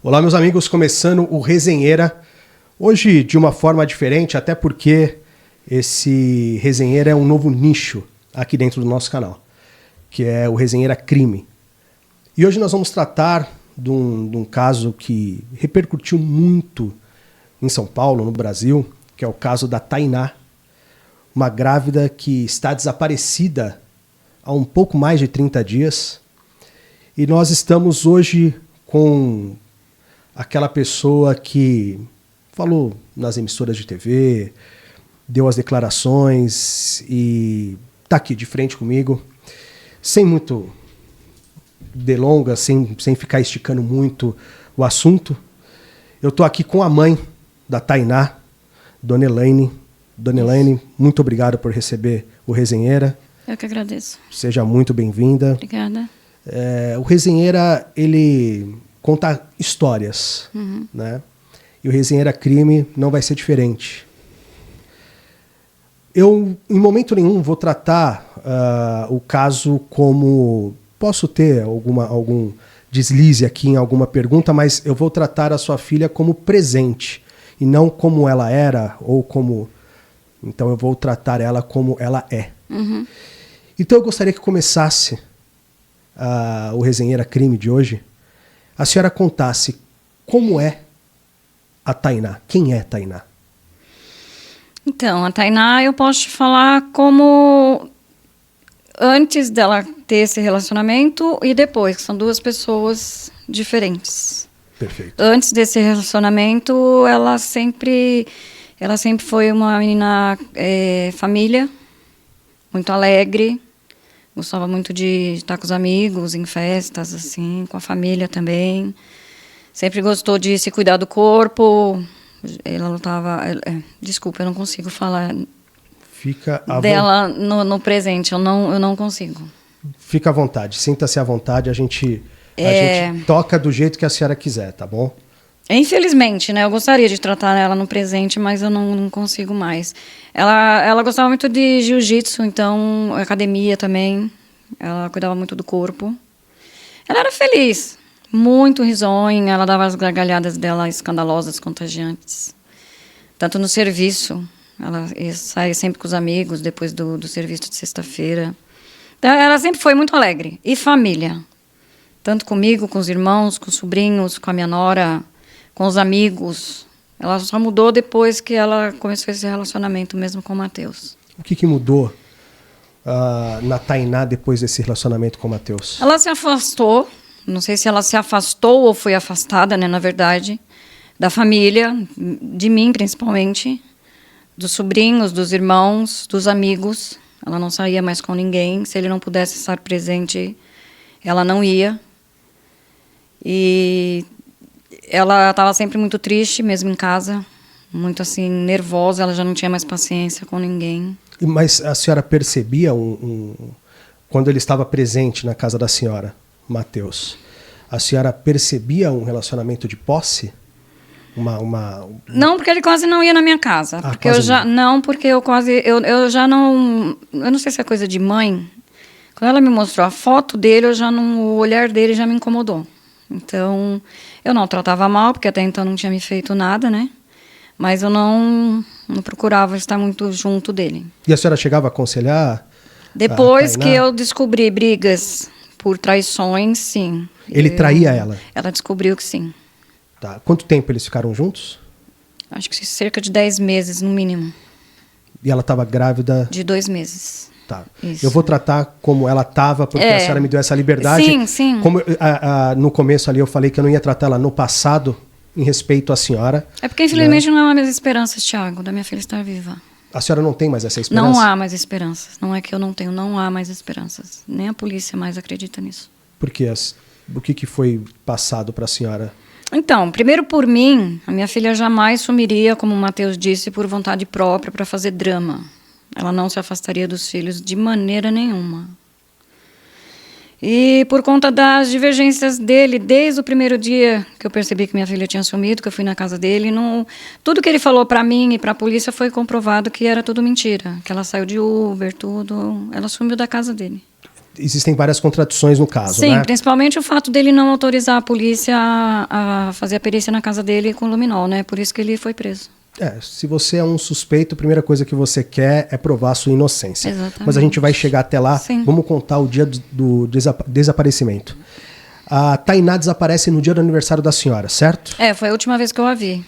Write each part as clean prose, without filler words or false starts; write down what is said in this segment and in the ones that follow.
Olá, meus amigos, começando o Resenheira. Hoje de uma forma diferente, até porque esse Resenheira é um novo nicho aqui dentro do nosso canal, que é o Resenheira Crime. E hoje nós vamos tratar de um caso que repercutiu muito em São Paulo, no Brasil, que é o caso da Tainá, uma grávida que está desaparecida há um pouco mais de 30 dias. E nós estamos hoje com aquela pessoa que falou nas emissoras de TV, deu as declarações e está aqui de frente comigo, sem muito delongas, sem ficar esticando muito o assunto. Eu estou aqui com a mãe da Tainá, Dona Elaine. Dona Elaine, muito obrigado por receber o Resenheira. Eu que agradeço. Seja muito bem-vinda. Obrigada. O Resenheira, ele conta histórias, né? E o Resenheira Crime não vai ser diferente. Eu, em momento nenhum, vou tratar o caso como... Posso ter algum deslize aqui em alguma pergunta, mas eu vou tratar a sua filha como presente e não como ela era ou como... Então eu vou tratar ela como ela é. Então eu gostaria que começasse o Resenheira Crime de hoje. A senhora contasse como é a Tainá. Quem é a Tainá? Então, a Tainá eu posso te falar como antes dela ter esse relacionamento e depois, que são duas pessoas diferentes. Perfeito. Antes desse relacionamento, ela sempre foi uma menina família, muito alegre, gostava muito de estar com os amigos, em festas, assim, com a família também. Sempre gostou de se cuidar do corpo. Ela lutava... desculpa, eu não consigo falar Fica à dela no presente, eu não consigo. Fica à vontade, sinta-se à vontade, a gente toca do jeito que a senhora quiser, tá bom? Infelizmente, né? Eu gostaria de tratar ela no presente, mas eu não consigo mais. Ela gostava muito de jiu-jitsu, então academia também. Ela cuidava muito do corpo. Ela era feliz, muito risonha. Ela dava as gargalhadas dela escandalosas, contagiantes. Tanto no serviço. Ela saía sempre com os amigos depois do serviço de sexta-feira. Então, ela sempre foi muito alegre. E família. Tanto comigo, com os irmãos, com os sobrinhos, com a minha nora, com os amigos. Ela só mudou depois que ela começou esse relacionamento mesmo com o Matheus. O que mudou na Tainá depois desse relacionamento com o Matheus? Ela se afastou, não sei se ela se afastou ou foi afastada, né, na verdade, da família, de mim principalmente, dos sobrinhos, dos irmãos, dos amigos. Ela não saía mais com ninguém. Se ele não pudesse estar presente, ela não ia. E ela estava sempre muito triste, mesmo em casa, muito assim, nervosa, ela já não tinha mais paciência com ninguém. Mas a senhora percebia quando ele estava presente na casa da senhora, Matheus, a senhora percebia um relacionamento de posse? Não, porque ele quase não ia na minha casa. Porque eu já não sei se é coisa de mãe. Quando ela me mostrou a foto dele, o olhar dele já me incomodou. Então, eu não tratava mal, porque até então não tinha me feito nada, né? Mas eu não procurava estar muito junto dele. E a senhora chegava a aconselhar? Depois que eu descobri brigas por traições, sim. Ele traía ela? Ela descobriu que sim. Tá. Quanto tempo eles ficaram juntos? Acho que cerca de 10 meses, no mínimo. E ela estava grávida? De 2 meses. Tá. Isso. Eu vou tratar como ela estava, porque a senhora me deu essa liberdade. Sim, sim. Como no começo ali eu falei que eu não ia tratar ela no passado, em respeito à senhora. É porque, infelizmente, não há mais esperanças, Thiago, da minha filha estar viva. A senhora não tem mais essa esperança? Não há mais esperanças. Não é que eu não tenho, não há mais esperanças. Nem a polícia mais acredita nisso. Por quê? O que foi passado para a senhora? Então, primeiro por mim, a minha filha jamais sumiria, como o Matheus disse, por vontade própria para fazer drama. Ela não se afastaria dos filhos de maneira nenhuma. E por conta das divergências dele, desde o primeiro dia que eu percebi que minha filha tinha sumido, que eu fui na casa dele, tudo que ele falou para mim e para a polícia foi comprovado que era tudo mentira. Que ela saiu de Uber, tudo. Ela sumiu da casa dele. existem várias contradições no caso, Sim, né? principalmente o fato dele não autorizar a polícia a fazer a perícia na casa dele com luminol, né? Por isso que ele foi preso. Se você é um suspeito, a primeira coisa que você quer é provar a sua inocência. Exatamente. Mas a gente vai chegar até lá. Sim. Vamos contar o dia do desaparecimento. A Tainá desaparece no dia do aniversário da senhora, certo? Foi a última vez que eu a vi.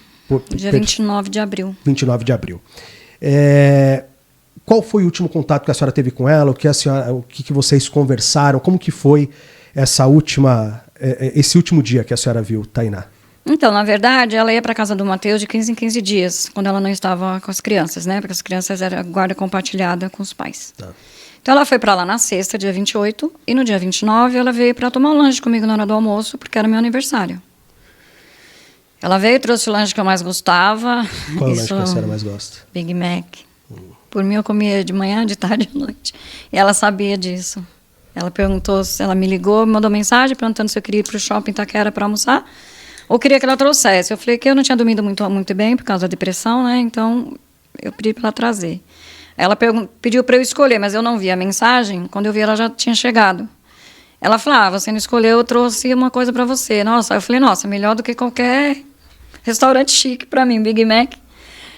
Dia 29 de abril. 29 de abril. Qual foi o último contato que a senhora teve com ela? O que vocês conversaram? Como que foi esse último dia que a senhora viu, Tainá? Então, na verdade, ela ia para casa do Matheus de 15 em 15 dias, quando ela não estava com as crianças, né? Porque as crianças eram guarda compartilhada com os pais. Tá. Então, ela foi para lá na sexta, dia 28, e no dia 29 ela veio para tomar um lanche comigo na hora do almoço, porque era meu aniversário. Ela veio, trouxe o lanche que eu mais gostava. Qual é o lanche que a senhora mais gosta? Big Mac. Por mim, eu comia de manhã, de tarde e à noite. E ela sabia disso. Ela perguntou, ela me ligou, me mandou mensagem perguntando se eu queria ir para o shopping Itaquera para almoçar, ou queria que ela trouxesse. Eu falei que eu não tinha dormido muito bem por causa da depressão, né? Então, eu pedi para ela trazer. Ela pediu para eu escolher, mas eu não vi a mensagem. Quando eu vi, ela já tinha chegado. Ela falou, você não escolheu, eu trouxe uma coisa para você. Nossa, eu falei, nossa, melhor do que qualquer restaurante chique para mim, Big Mac.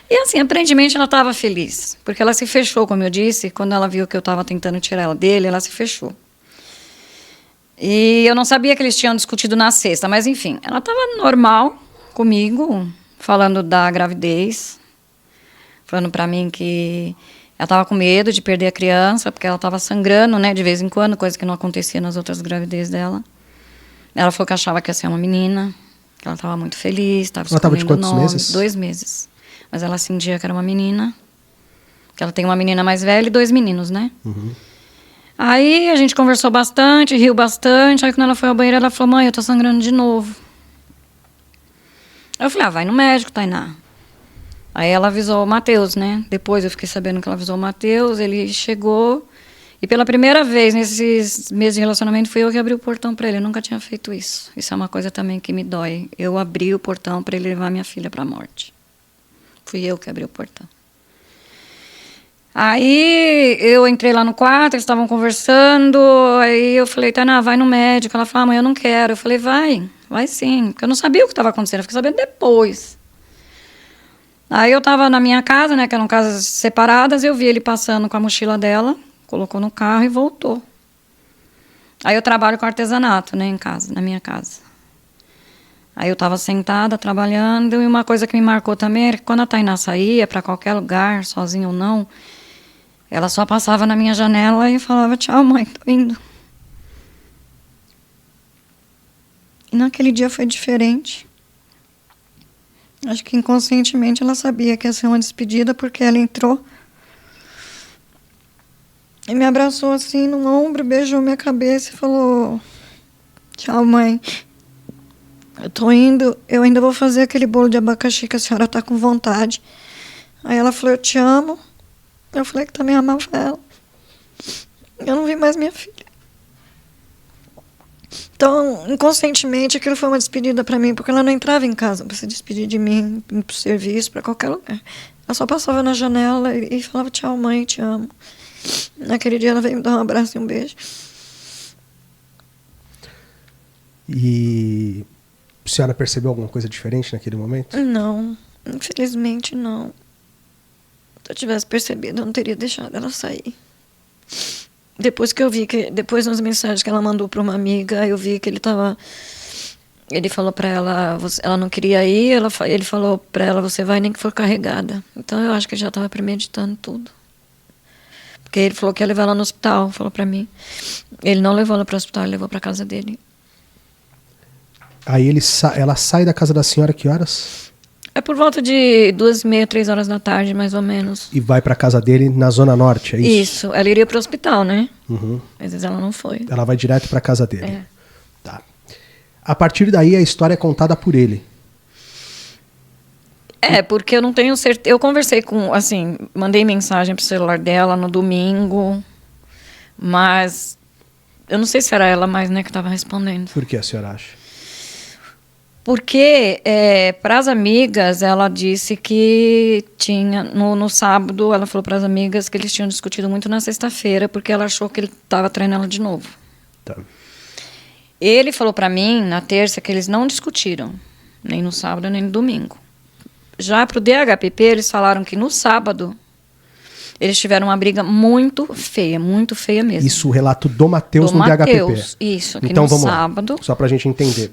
E assim, aparentemente ela estava feliz, porque ela se fechou, como eu disse, quando ela viu que eu estava tentando tirar ela dele, ela se fechou. E eu não sabia que eles tinham discutido na sexta, mas enfim, ela estava normal comigo, falando da gravidez, falando para mim que ela estava com medo de perder a criança, porque ela estava sangrando, né, de vez em quando, coisa que não acontecia nas outras gravidez dela. Ela falou que achava que ia ser uma menina, que ela estava muito feliz, estava escolhendo de quantos meses? 2 meses. Mas ela sentia que era uma menina, que ela tem uma menina mais velha e 2 meninos, né? Uhum. Aí a gente conversou bastante, riu bastante. Aí quando ela foi ao banheiro, ela falou, mãe, eu tô sangrando de novo. Aí eu falei, vai no médico, Tainá. Aí ela avisou o Matheus, né? Depois eu fiquei sabendo que ela avisou o Matheus, ele chegou. E pela primeira vez nesses meses de relacionamento, fui eu que abri o portão para ele. Eu nunca tinha feito isso. Isso é uma coisa também que me dói. Eu abri o portão para ele levar minha filha para a morte. Fui eu que abri o portão. Aí eu entrei lá no quarto, eles estavam conversando, aí eu falei, Tainá, vai no médico. Ela falou, mãe, eu não quero. Eu falei, vai sim. Porque eu não sabia o que estava acontecendo, eu fiquei sabendo depois. Aí eu estava na minha casa, né, que eram casas separadas, eu vi ele passando com a mochila dela, colocou no carro e voltou. Aí eu trabalho com artesanato, né, em casa, na minha casa. Aí eu estava sentada, trabalhando, e uma coisa que me marcou também era que quando a Tainá saía para qualquer lugar, sozinha ou não, ela só passava na minha janela e falava, tchau, mãe, tô indo. E naquele dia foi diferente. Acho que inconscientemente ela sabia que ia ser uma despedida, porque ela entrou e me abraçou assim no ombro, beijou minha cabeça e falou, tchau, mãe. Eu tô indo, eu ainda vou fazer aquele bolo de abacaxi que a senhora tá com vontade. Aí ela falou, eu te amo. Eu falei que também amava ela. Eu não vi mais minha filha. Então, inconscientemente, aquilo foi uma despedida pra mim, porque ela não entrava em casa pra se despedir de mim, pro serviço, pra qualquer lugar. Ela só passava na janela e falava, tchau, mãe, te amo. Naquele dia ela veio me dar um abraço e um beijo. E a senhora percebeu alguma coisa diferente naquele momento? Não, infelizmente não. Se eu tivesse percebido, eu não teria deixado ela sair. Depois que eu vi que, depois nas mensagens que ela mandou para uma amiga, eu vi que ele falou para ela, ela não queria ir, ele falou para ela, você vai nem que for carregada. Então eu acho que ele já estava premeditando tudo. Porque ele falou que ia levar ela no hospital, falou para mim. Ele não levou ela para o hospital, ele levou para casa dele. Aí ela sai da casa da senhora que horas? É por volta de 2h30, 3 horas da tarde, mais ou menos. E vai pra casa dele na Zona Norte, é isso? Isso. Ela iria pro hospital, né? Uhum. Às vezes ela não foi. Ela vai direto pra casa dele. É. Tá. A partir daí, a história é contada por ele. Porque eu não tenho certeza. Eu conversei com, assim, mandei mensagem pro celular dela no domingo, mas eu não sei se era ela mais, né, que estava respondendo. Por que a senhora acha? Porque, para as amigas, ela disse que tinha, no sábado, ela falou para as amigas que eles tinham discutido muito na sexta-feira, porque ela achou que ele estava traindo ela de novo. Tá. Ele falou para mim, na terça, que eles não discutiram, nem no sábado, nem no domingo. Já para o DHPP, eles falaram que no sábado, eles tiveram uma briga muito feia mesmo. Isso, o relato do Matheus no DHPP. Isso, aqui então, no vamos sábado. Lá, só para a gente entender.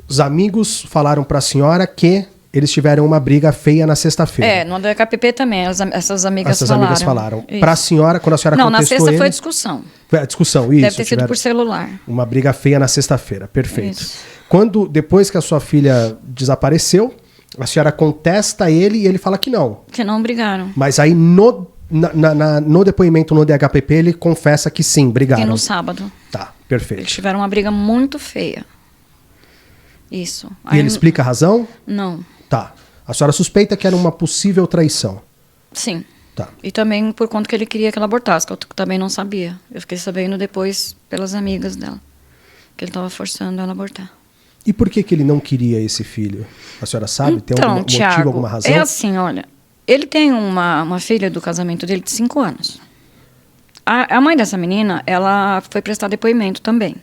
Os amigos falaram para a senhora que eles tiveram uma briga feia na sexta-feira. No DHPP também, essas amigas falaram. Essas amigas falaram. Para a senhora, quando a senhora não, contestou na sexta ele... foi discussão. Foi a discussão, isso. Deve ter sido por celular. Uma briga feia na sexta-feira, perfeito. Isso. Depois que a sua filha desapareceu, a senhora contesta ele e ele fala que não. Que não brigaram. Mas aí no depoimento no DHPP ele confessa que sim, brigaram. E no sábado. Tá, perfeito. Eles tiveram uma briga muito feia. Isso. E Aí, ele explica a razão? Não. Tá. A senhora suspeita que era uma possível traição. Sim. Tá. E também por conta que ele queria que ela abortasse, que eu também não sabia. Eu fiquei sabendo depois pelas amigas dela, que ele estava forçando ela a abortar. E por que ele não queria esse filho? A senhora sabe? Tem algum motivo, Thiago, alguma razão? é assim, olha, ele tem uma filha do casamento dele de 5 anos. A mãe dessa menina, ela foi prestar depoimento também.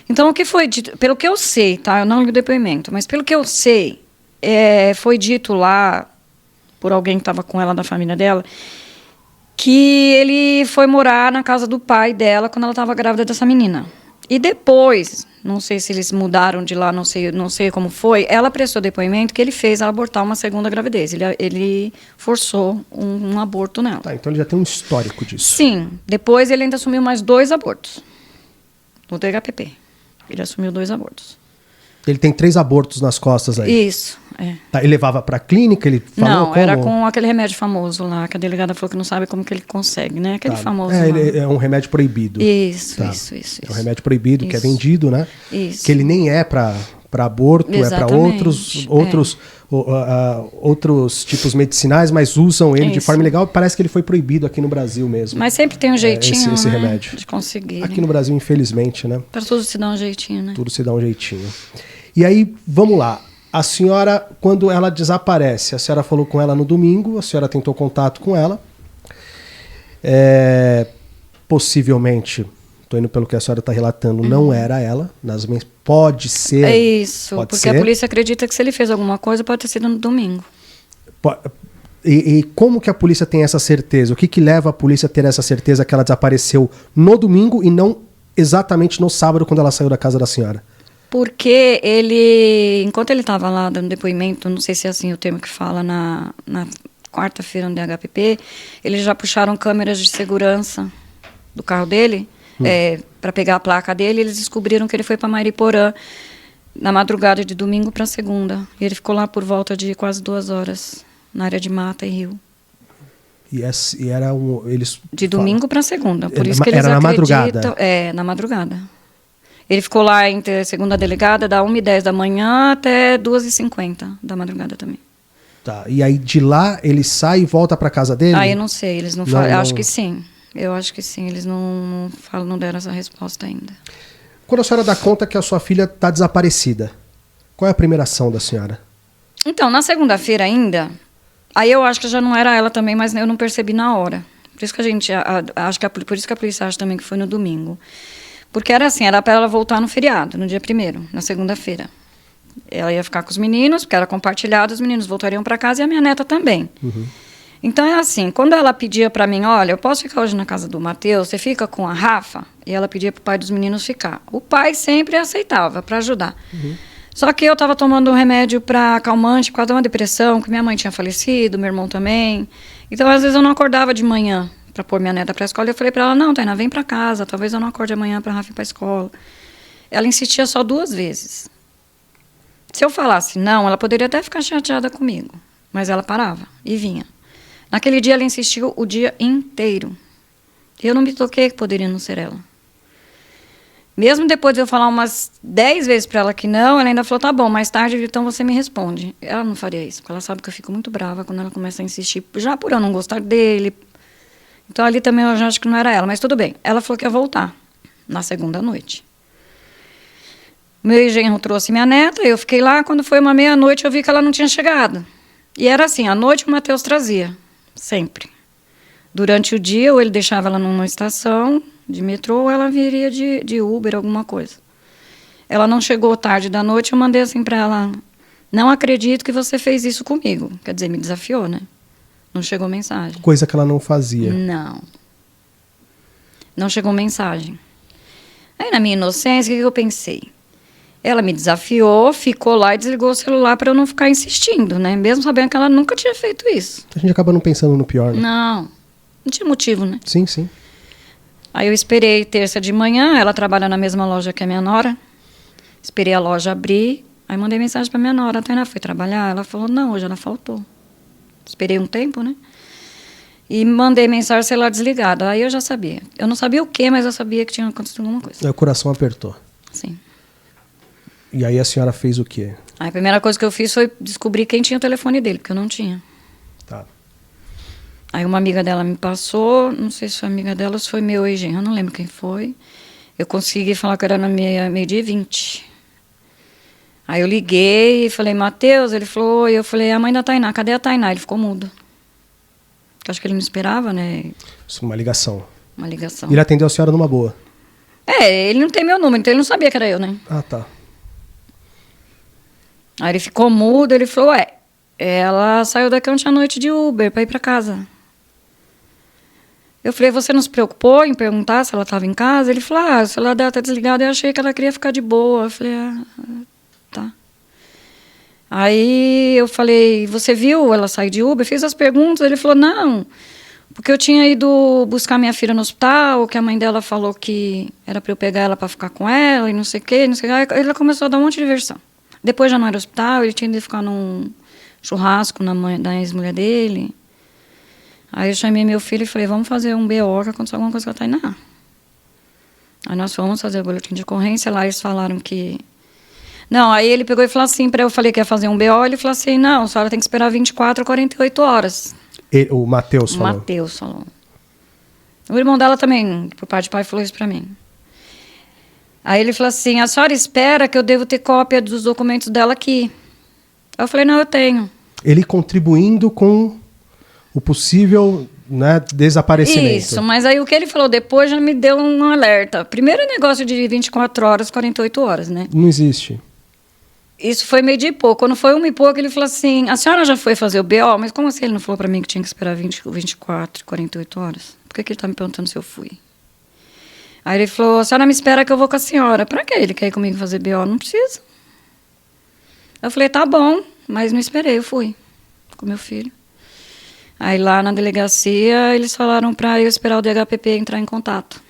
Então, o que foi dito, pelo que eu sei, tá? Eu não li o depoimento, mas pelo que eu sei, foi dito lá, por alguém que estava com ela da família dela, que ele foi morar na casa do pai dela quando ela estava grávida dessa menina. E depois, não sei se eles mudaram de lá, não sei como foi, ela prestou depoimento que ele fez ela abortar uma segunda gravidez. Ele forçou um aborto nela. Tá, então ele já tem um histórico disso. Sim, depois ele ainda assumiu mais 2 abortos no DHPP. Ele assumiu 2 abortos. Ele tem 3 abortos nas costas aí. Isso, Tá, ele levava pra clínica, ele falou Não, como? era com aquele remédio famoso lá, que a delegada falou que não sabe como que ele consegue, né? Aquele famoso lá. Ele é um remédio proibido. Isso. É um remédio proibido que é Isso. vendido, né? Isso. Que ele nem é para aborto, Exatamente. é para outros tipos medicinais, mas usam ele de Isso. forma ilegal. Parece que ele foi proibido aqui no Brasil mesmo. Mas sempre tem um jeitinho, esse né, remédio. de conseguir. Aqui no Brasil, infelizmente, né? Para tudo se dá um jeitinho, né? Tudo se dá um jeitinho. E aí, vamos lá. A senhora, quando ela desaparece, a senhora falou com ela no domingo, a senhora tentou contato com ela. Possivelmente, estou indo pelo que a senhora está relatando, não era ela. Pode ser. É isso, pode porque ser. a polícia acredita que se ele fez alguma coisa, pode ter sido no domingo. E como que a polícia tem essa certeza? O que leva a polícia a ter essa certeza que ela desapareceu no domingo e não exatamente no sábado, quando ela saiu da casa da senhora? Porque ele, enquanto ele estava lá dando depoimento, não sei se é assim o termo que fala na quarta-feira no DHPP, eles já puxaram câmeras de segurança do carro dele, para pegar a placa dele, eles descobriram que ele foi para Mariporã na madrugada de domingo para segunda. E ele ficou lá por volta de quase 2 horas, na área de mata e rio. E era eles de domingo para segunda, por isso que era eles na acreditam... madrugada? Na madrugada. Ele ficou lá entre a segunda delegada, da 1h10 da manhã até 2h50 da madrugada também. Tá, e aí de lá ele sai e volta para casa dele? Eu não sei, eles não falam. Eu acho que sim. Eu acho que sim, eles não deram essa resposta ainda. Quando a senhora dá conta que a sua filha está desaparecida, qual é a primeira ação da senhora? Então, na segunda-feira ainda, aí eu acho que já não era ela também, mas eu não percebi na hora. Por isso que a gente acho que por isso que a polícia acha também que foi no domingo. Porque era assim, era para ela voltar no feriado, no dia 1º, na segunda-feira. Ela ia ficar com os meninos, porque era compartilhado, os meninos voltariam para casa e a minha neta também. Uhum. Então é assim, quando ela pedia para mim, olha, eu posso ficar hoje na casa do Matheus, você fica com a Rafa? E ela pedia para o pai dos meninos ficar. O pai sempre aceitava para ajudar. Uhum. Só que eu estava tomando um remédio para calmante por causa de uma depressão, que minha mãe tinha falecido, meu irmão também. Então às vezes eu não acordava de manhã para pôr minha neta para a escola. Eu falei para ela, não, Tainá, vem para casa, talvez eu não acorde amanhã para a Rafa ir para a escola. Ela insistia só 2 vezes. Se eu falasse não, ela poderia até ficar chateada comigo, mas ela parava e vinha. Naquele dia ela insistiu o dia inteiro. Eu não me toquei que poderia não ser ela. Mesmo depois de eu falar umas 10 vezes para ela que não, ela ainda falou, tá bom, mais tarde então você me responde. Ela não faria isso, porque ela sabe que eu fico muito brava quando ela começa a insistir, já por eu não gostar dele. Então ali também eu já acho que não era ela, mas tudo bem. Ela falou que ia voltar na segunda noite. Meu genro trouxe minha neta, eu fiquei lá. Quando foi uma meia-noite, eu vi que ela não tinha chegado. E era assim, à noite o Matheus trazia, sempre. Durante o dia, ou ele deixava ela numa estação de metrô, ou ela viria de Uber, alguma coisa. Ela não chegou tarde da noite, eu mandei assim para ela: não acredito que você fez isso comigo. Quer dizer, me desafiou, né? Não chegou mensagem. Coisa que ela não fazia. Não. Não chegou mensagem. Aí, na minha inocência, o que eu pensei? Ela me desafiou, ficou lá e desligou o celular para eu não ficar insistindo, né? Mesmo sabendo que ela nunca tinha feito isso. A gente acaba não pensando no pior, né? Não tinha motivo, né? Sim, sim. Aí eu esperei terça de manhã, ela trabalha na mesma loja que a minha nora. Esperei a loja abrir, aí mandei mensagem para minha nora. A Tainá foi trabalhar? Ela falou: não, hoje ela faltou. Esperei um tempo, né? E mandei mensagem, celular desligado. Aí eu já sabia. Eu não sabia o quê, mas eu sabia que tinha acontecido alguma coisa. Aí o coração apertou. Sim. E aí a senhora fez o quê? Aí a primeira coisa que eu fiz foi descobrir quem tinha o telefone dele, porque eu não tinha. Tá. Aí uma amiga dela me passou, não sei se foi amiga dela ou se foi meu ex-genro, eu não lembro quem foi. Eu consegui falar que era na meio-dia e 20. Aí eu liguei e falei: Matheus, ele falou, oi. Eu falei: a mãe da Tainá, cadê a Tainá? Ele ficou mudo. Eu acho que ele me esperava, né? Isso, uma ligação. Uma ligação. E ele atendeu a senhora numa boa? Ele não tem meu número, então ele não sabia que era eu, né? Ah, tá. Aí ele ficou mudo, ele falou: ela saiu daqui ontem à noite de Uber pra ir pra casa. Eu falei: você não se preocupou em perguntar se ela estava em casa? Ele falou: o celular dela tá desligado. Eu achei que ela queria ficar de boa. Eu falei: tá. Aí eu falei: você viu ela sair de Uber? Fiz as perguntas. Ele falou: não, porque eu tinha ido buscar minha filha no hospital, que a mãe dela falou que era para eu pegar ela para ficar com ela e não sei o quê, não sei o quê. Aí ele começou a dar um monte de versão. Depois já não era hospital, ele tinha ido ficar num churrasco da ex-mulher dele. Aí eu chamei meu filho e falei: vamos fazer um BO, que aconteceu alguma coisa com a Tainá. Aí nós fomos fazer o boletim de ocorrência, lá eles falaram que... Não, aí ele pegou e falou assim, eu falei que ia fazer um BO, ele falou assim: não, a senhora tem que esperar 24 ou 48 horas. O Matheus falou? O Matheus falou. O irmão dela também, por parte de pai, falou isso pra mim. Aí ele falou assim: a senhora espera que eu devo ter cópia dos documentos dela aqui. Aí eu falei: não, eu tenho. Ele contribuindo com o possível, né, desaparecimento. Isso, mas aí o que ele falou depois já me deu um alerta. Primeiro negócio de 24 horas, 48 horas, né? Não existe. Isso foi meio de pouco. Quando foi 1 e pouco, ele falou assim: a senhora já foi fazer o BO? Mas como assim ele não falou pra mim que tinha que esperar 24, 48 horas? Por que ele tá me perguntando se eu fui? Aí ele falou: a senhora me espera que eu vou com a senhora. Pra que ele quer ir comigo fazer BO? Não precisa. Eu falei: tá bom, mas não esperei, eu fui com meu filho. Aí lá na delegacia, eles falaram pra eu esperar o DHPP entrar em contato.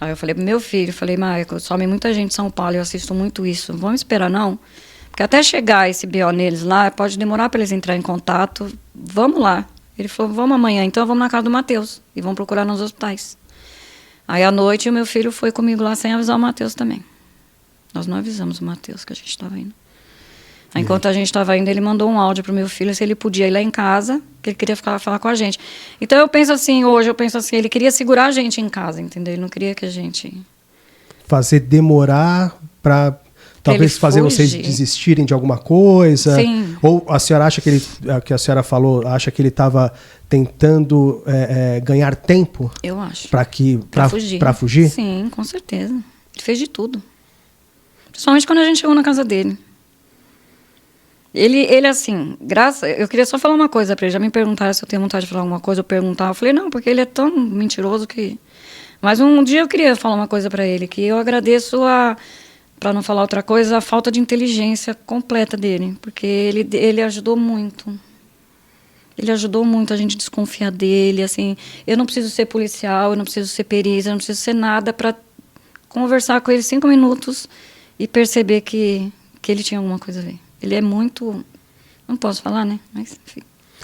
Aí eu falei pro meu filho, falei: Marco, some muita gente em São Paulo, eu assisto muito isso, vamos esperar não? Porque até chegar esse BO neles lá, pode demorar para eles entrarem em contato, vamos lá. Ele falou: vamos amanhã, então vamos na casa do Matheus e vamos procurar nos hospitais. Aí à noite o meu filho foi comigo lá sem avisar o Matheus também. Nós não avisamos o Matheus que a gente estava indo. Aí, enquanto a gente estava indo, ele mandou um áudio pro meu filho se ele podia ir lá em casa, que ele queria falar com a gente. Então eu penso assim, hoje eu penso assim, ele queria segurar a gente em casa, entendeu? Ele não queria que a gente... Fazer demorar para talvez fazer vocês desistirem de alguma coisa. Sim. Ou a senhora acha que a senhora falou, acha que ele estava tentando ganhar tempo? Eu acho. Para fugir? Sim, com certeza. Ele fez de tudo. Principalmente quando a gente chegou na casa dele. Ele assim, eu queria só falar uma coisa para ele. Já me perguntaram se eu tenho vontade de falar alguma coisa, eu perguntava. Eu falei: não, porque ele é tão mentiroso que... Mas um dia eu queria falar uma coisa para ele, que eu agradeço para não falar outra coisa, a falta de inteligência completa dele. Porque ele ajudou muito. Ele ajudou muito a gente desconfiar dele, assim. Eu não preciso ser policial, eu não preciso ser perita, eu não preciso ser nada para conversar com ele 5 minutos e perceber que ele tinha alguma coisa a ver. Ele é muito... Não posso falar, né? Mas, enfim.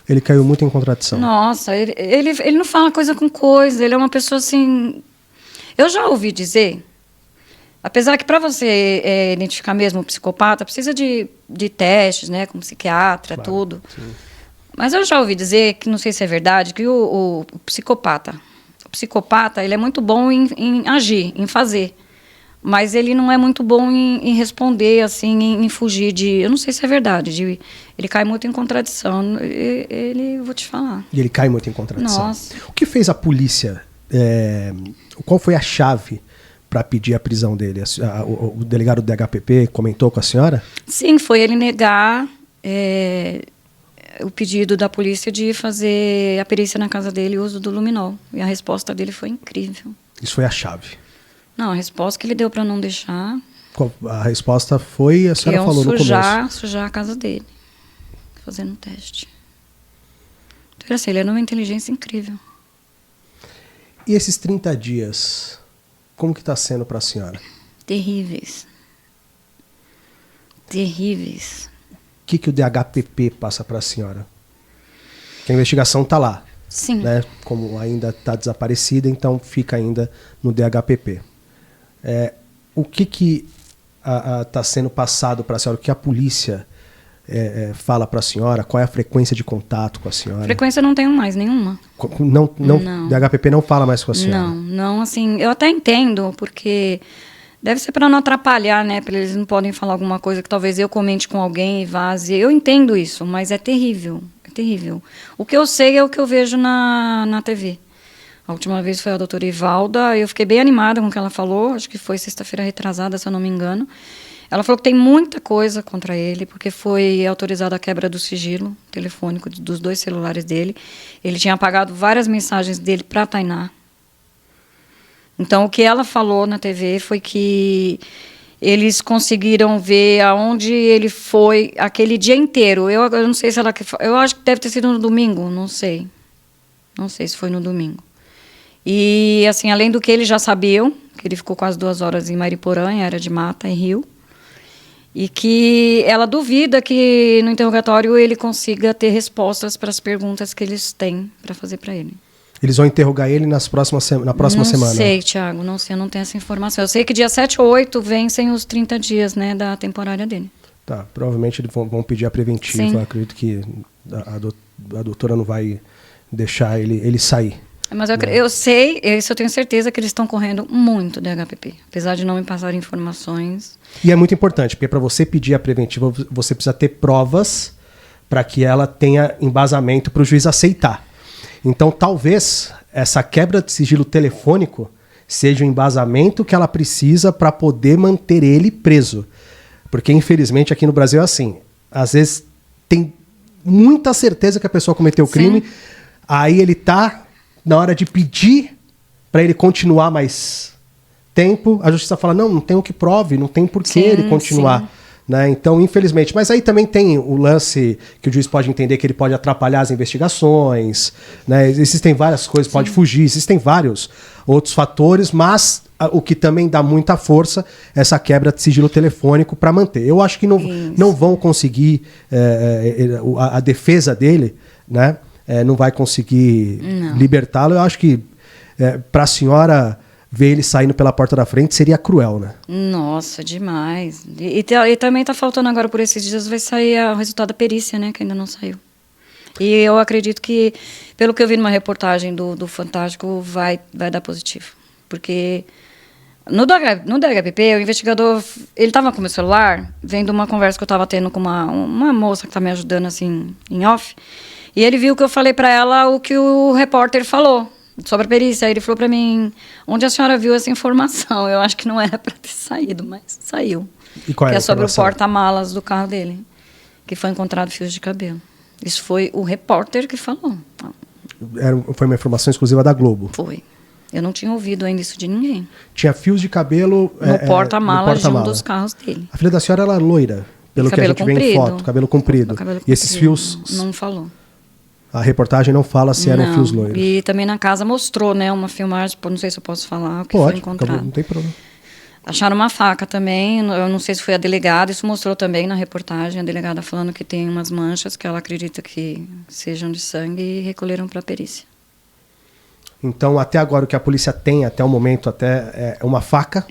Ele caiu muito em contradição. Nossa, ele não fala coisa com coisa. Ele é uma pessoa assim... Eu já ouvi dizer... Apesar que para você identificar mesmo o psicopata, precisa de testes, né? Como psiquiatra, claro, tudo. Sim. Mas eu já ouvi dizer, que não sei se é verdade, que o psicopata... O psicopata, ele é muito bom em agir, em fazer. Mas ele não é muito bom em responder, assim, em fugir de... Eu não sei se é verdade. Ele cai muito em contradição. Vou te falar. E ele cai muito em contradição. Nossa. O que fez a polícia? Qual foi a chave para pedir a prisão dele? O delegado do DHPP comentou com a senhora? Sim, foi ele negar o pedido da polícia de fazer a perícia na casa dele e o uso do luminol. E a resposta dele foi incrível. Isso foi a chave. Não, a resposta que ele deu para não deixar... A resposta foi, a senhora falou no começo. Sujar a casa dele, fazendo um teste. Então, assim, ele era uma inteligência incrível. E esses 30 dias, como que está sendo para a senhora? Terríveis. Terríveis. O que o DHPP passa para a senhora? Que a investigação está lá. Sim. Né? Como ainda está desaparecida, então fica ainda no DHPP. O que está sendo passado para a senhora? O que a polícia fala para a senhora? Qual é a frequência de contato com a senhora? Frequência não tenho mais nenhuma. Não. DHPP não fala mais com a senhora? Não, assim, eu até entendo, porque deve ser para não atrapalhar, né? Porque eles não podem falar alguma coisa que talvez eu comente com alguém e vaze. Eu entendo isso, mas é terrível, é terrível. O que eu sei é o que eu vejo na TV. A última vez foi a doutora Ivalda, eu fiquei bem animada com o que ela falou, acho que foi sexta-feira retrasada, se eu não me engano. Ela falou que tem muita coisa contra ele, porque foi autorizada a quebra do sigilo telefônico dos 2 celulares dele. Ele tinha apagado várias mensagens dele para a Tainá. Então, o que ela falou na TV foi que eles conseguiram ver aonde ele foi aquele dia inteiro. Eu não sei se ela... Eu acho que deve ter sido no domingo, não sei. Não sei se foi no domingo. E, assim, além do que eles já sabiam, que ele ficou quase 2 horas em Mariporã, em área de mata, em Rio, e que ela duvida que no interrogatório ele consiga ter respostas para as perguntas que eles têm para fazer para ele. Eles vão interrogar ele na próxima semana? Não sei, Thiago, não sei, eu não tenho essa informação. Eu sei que dia 7 ou 8 vencem os 30 dias, né, da temporária dele. Tá, provavelmente eles vão pedir a preventiva. Sim. Eu acredito que a doutora não vai deixar ele sair. Mas eu sei, isso eu tenho certeza que eles estão correndo muito do DHPP, apesar de não me passar informações. E é muito importante, porque para você pedir a preventiva, você precisa ter provas para que ela tenha embasamento para o juiz aceitar. Então, talvez essa quebra de sigilo telefônico seja o embasamento que ela precisa para poder manter ele preso. Porque, infelizmente, aqui no Brasil é assim. Às vezes, tem muita certeza que a pessoa cometeu o crime, aí ele está... Na hora de pedir para ele continuar mais tempo, a justiça fala, não tem o que prove, não tem por que ele continuar. Né? Então, infelizmente. Mas aí também tem o lance que o juiz pode entender que ele pode atrapalhar as investigações. Né? Existem várias coisas, pode fugir, existem vários outros fatores, mas o que também dá muita força é essa quebra de sigilo telefônico para manter. Eu acho que não vão conseguir a defesa dele, né? Não vai conseguir libertá-lo. Eu acho que para a senhora ver ele saindo pela porta da frente seria cruel, né? Nossa, demais. E também está faltando agora, por esses dias, vai sair o resultado da perícia, né? Que ainda não saiu. E eu acredito que, pelo que eu vi numa reportagem do Fantástico, vai dar positivo. Porque no DHPP, o investigador, ele estava com o meu celular, vendo uma conversa que eu estava tendo com uma moça que está me ajudando, assim, em off. E ele viu que eu falei para ela o que o repórter falou sobre a perícia. Aí ele falou para mim, onde a senhora viu essa informação? Eu acho que não era para ter saído, mas saiu. E qual que é é sobre o porta-malas do carro dele, que foi encontrado fios de cabelo. Isso foi o repórter que falou. Foi uma informação exclusiva da Globo? Foi. Eu não tinha ouvido ainda isso de ninguém. Tinha fios de cabelo... No porta-malas de um dos carros dele. A filha da senhora era loira, pelo que a gente vê em foto. Cabelo comprido. E esses fios... Não falou. A reportagem não fala se eram fios loiros. E também na casa mostrou, né, uma filmagem, não sei se eu posso falar, o que foi encontrado. Não tem problema. Acharam uma faca também, eu não sei se foi a delegada, isso mostrou também na reportagem, a delegada falando que tem umas manchas que ela acredita que sejam de sangue e recolheram para a perícia. Então, até agora, o que a polícia tem, até o momento, é uma faca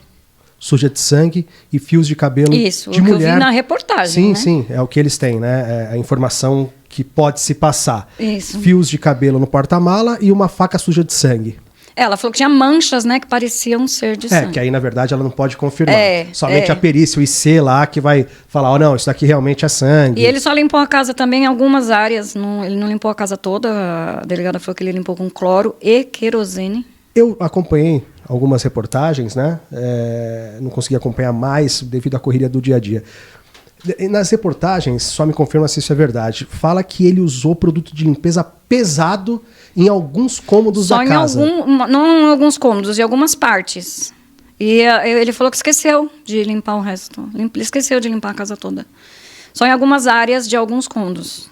suja de sangue e fios de cabelo isso, de mulher. Isso, o que eu vi na reportagem, Sim, é o que eles têm, né? É a informação que pode se passar. Isso. Fios de cabelo no porta-mala e uma faca suja de sangue. Ela falou que tinha manchas, né, que pareciam ser de sangue. Que aí, na verdade, ela não pode confirmar. Somente é. a perícia, o IC lá, que vai falar, não, isso daqui realmente é sangue. E ele só limpou a casa também em algumas áreas, ele não limpou a casa toda. A delegada falou que ele limpou com cloro e querosene. Eu acompanhei algumas reportagens, né? Não consegui acompanhar mais devido à correria do dia a dia. Nas reportagens, só me confirma se isso é verdade, fala que ele usou produto de limpeza pesado em alguns cômodos da casa. Não em alguns cômodos, em algumas partes. E ele falou que esqueceu de limpar o resto. Esqueceu de limpar a casa toda. Só em algumas áreas de alguns cômodos.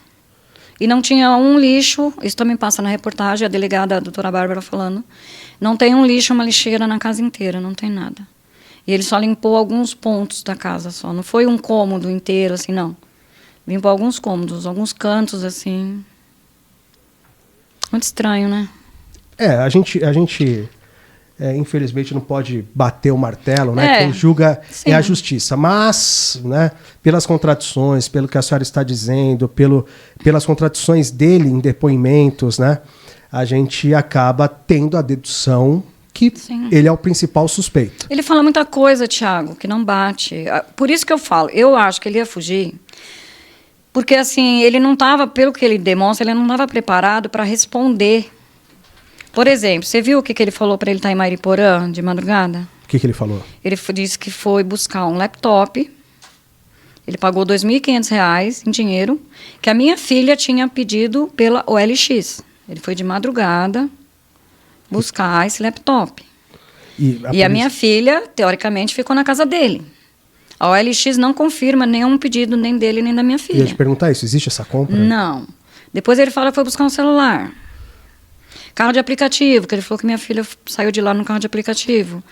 E não tinha um lixo, isso também passa na reportagem, a delegada, a doutora Bárbara falando, não tem um lixo, uma lixeira na casa inteira, não tem nada. E ele só limpou alguns pontos da casa só. Não foi um cômodo inteiro, assim, não. Limpou alguns cômodos, alguns cantos, assim. Muito estranho, né? A gente infelizmente, não pode bater o martelo, né? Quem julga sim. É a justiça. Mas, né, pelas contradições, pelo que a senhora está dizendo, pelas contradições dele em depoimentos, né? A gente acaba tendo a dedução que sim. Ele é o principal suspeito. Ele fala muita coisa, Thiago, que não bate. Por isso que eu falo, eu acho que ele ia fugir, porque assim, ele não estava, pelo que ele demonstra, ele não estava preparado para responder. Por exemplo, você viu o que ele falou para ele estar em Mariporã de madrugada? O que ele falou? Ele disse que foi buscar um laptop, ele pagou R$ 2.500 em dinheiro, que a minha filha tinha pedido pela OLX. Ele foi de madrugada buscar esse laptop. E a minha filha, teoricamente, ficou na casa dele. A OLX não confirma nenhum pedido nem dele nem da minha filha. Eu ia te perguntar isso, existe essa compra? Não. Depois ele fala que foi buscar um celular. Carro de aplicativo, que ele falou que minha filha saiu de lá no carro de aplicativo.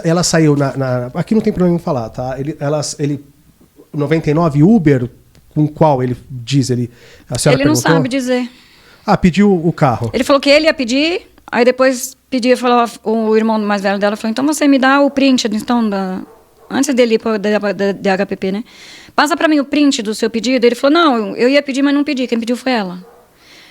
Ela saiu aqui não tem problema em falar, tá? Ele 99 Uber, com qual ele diz? A senhora ele não perguntou? sabe dizer. Pediu o carro. Ele falou que ele ia pedir, aí depois o irmão mais velho dela falou, então você me dá o print, então, antes dele ir para o DHPP, né? Passa para mim o print do seu pedido. Ele falou, não, eu ia pedir, mas não pedi, quem pediu foi ela.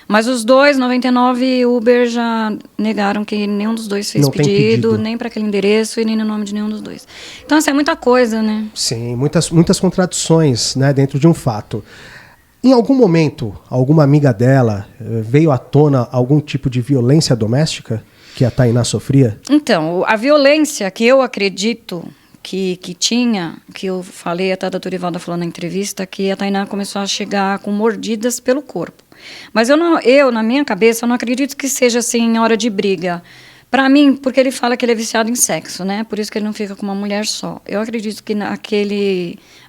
Mas os 99 Uber já negaram que nenhum dos dois fez pedido, nem para aquele endereço e nem no nome de nenhum dos dois. Então, assim, é muita coisa, né? Sim, muitas contradições, né, dentro de um fato. Em algum momento, alguma amiga dela veio à tona algum tipo de violência doméstica que a Tainá sofria? Então, a violência que eu acredito que tinha, que eu falei, até a doutora Ivalda falou na entrevista, que a Tainá começou a chegar com mordidas pelo corpo. Mas na minha cabeça, eu não acredito que seja assim em hora de briga. Para mim, porque ele fala que ele é viciado em sexo, né? Por isso que ele não fica com uma mulher só. Eu acredito que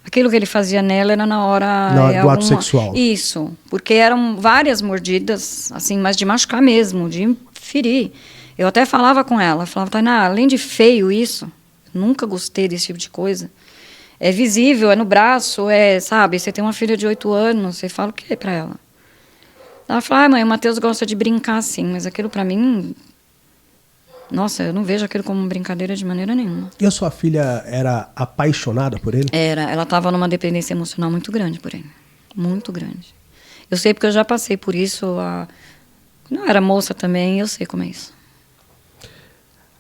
aquilo que ele fazia nela era na hora do ato sexual. Isso, porque eram várias mordidas, assim, mas de machucar mesmo, de ferir. Eu até falava com ela, falava, Tainá, além de feio isso, nunca gostei desse tipo de coisa. É visível, é no braço, sabe? Você tem uma filha de 8 anos, você fala o quê para ela? Ela fala, mãe, o Matheus gosta de brincar assim, mas aquilo para mim, nossa, eu não vejo aquilo como brincadeira de maneira nenhuma. E a sua filha era apaixonada por ele? Ela estava numa dependência emocional muito grande por ele, muito grande. Eu sei porque eu já passei por isso, quando eu era moça também, eu sei como é isso.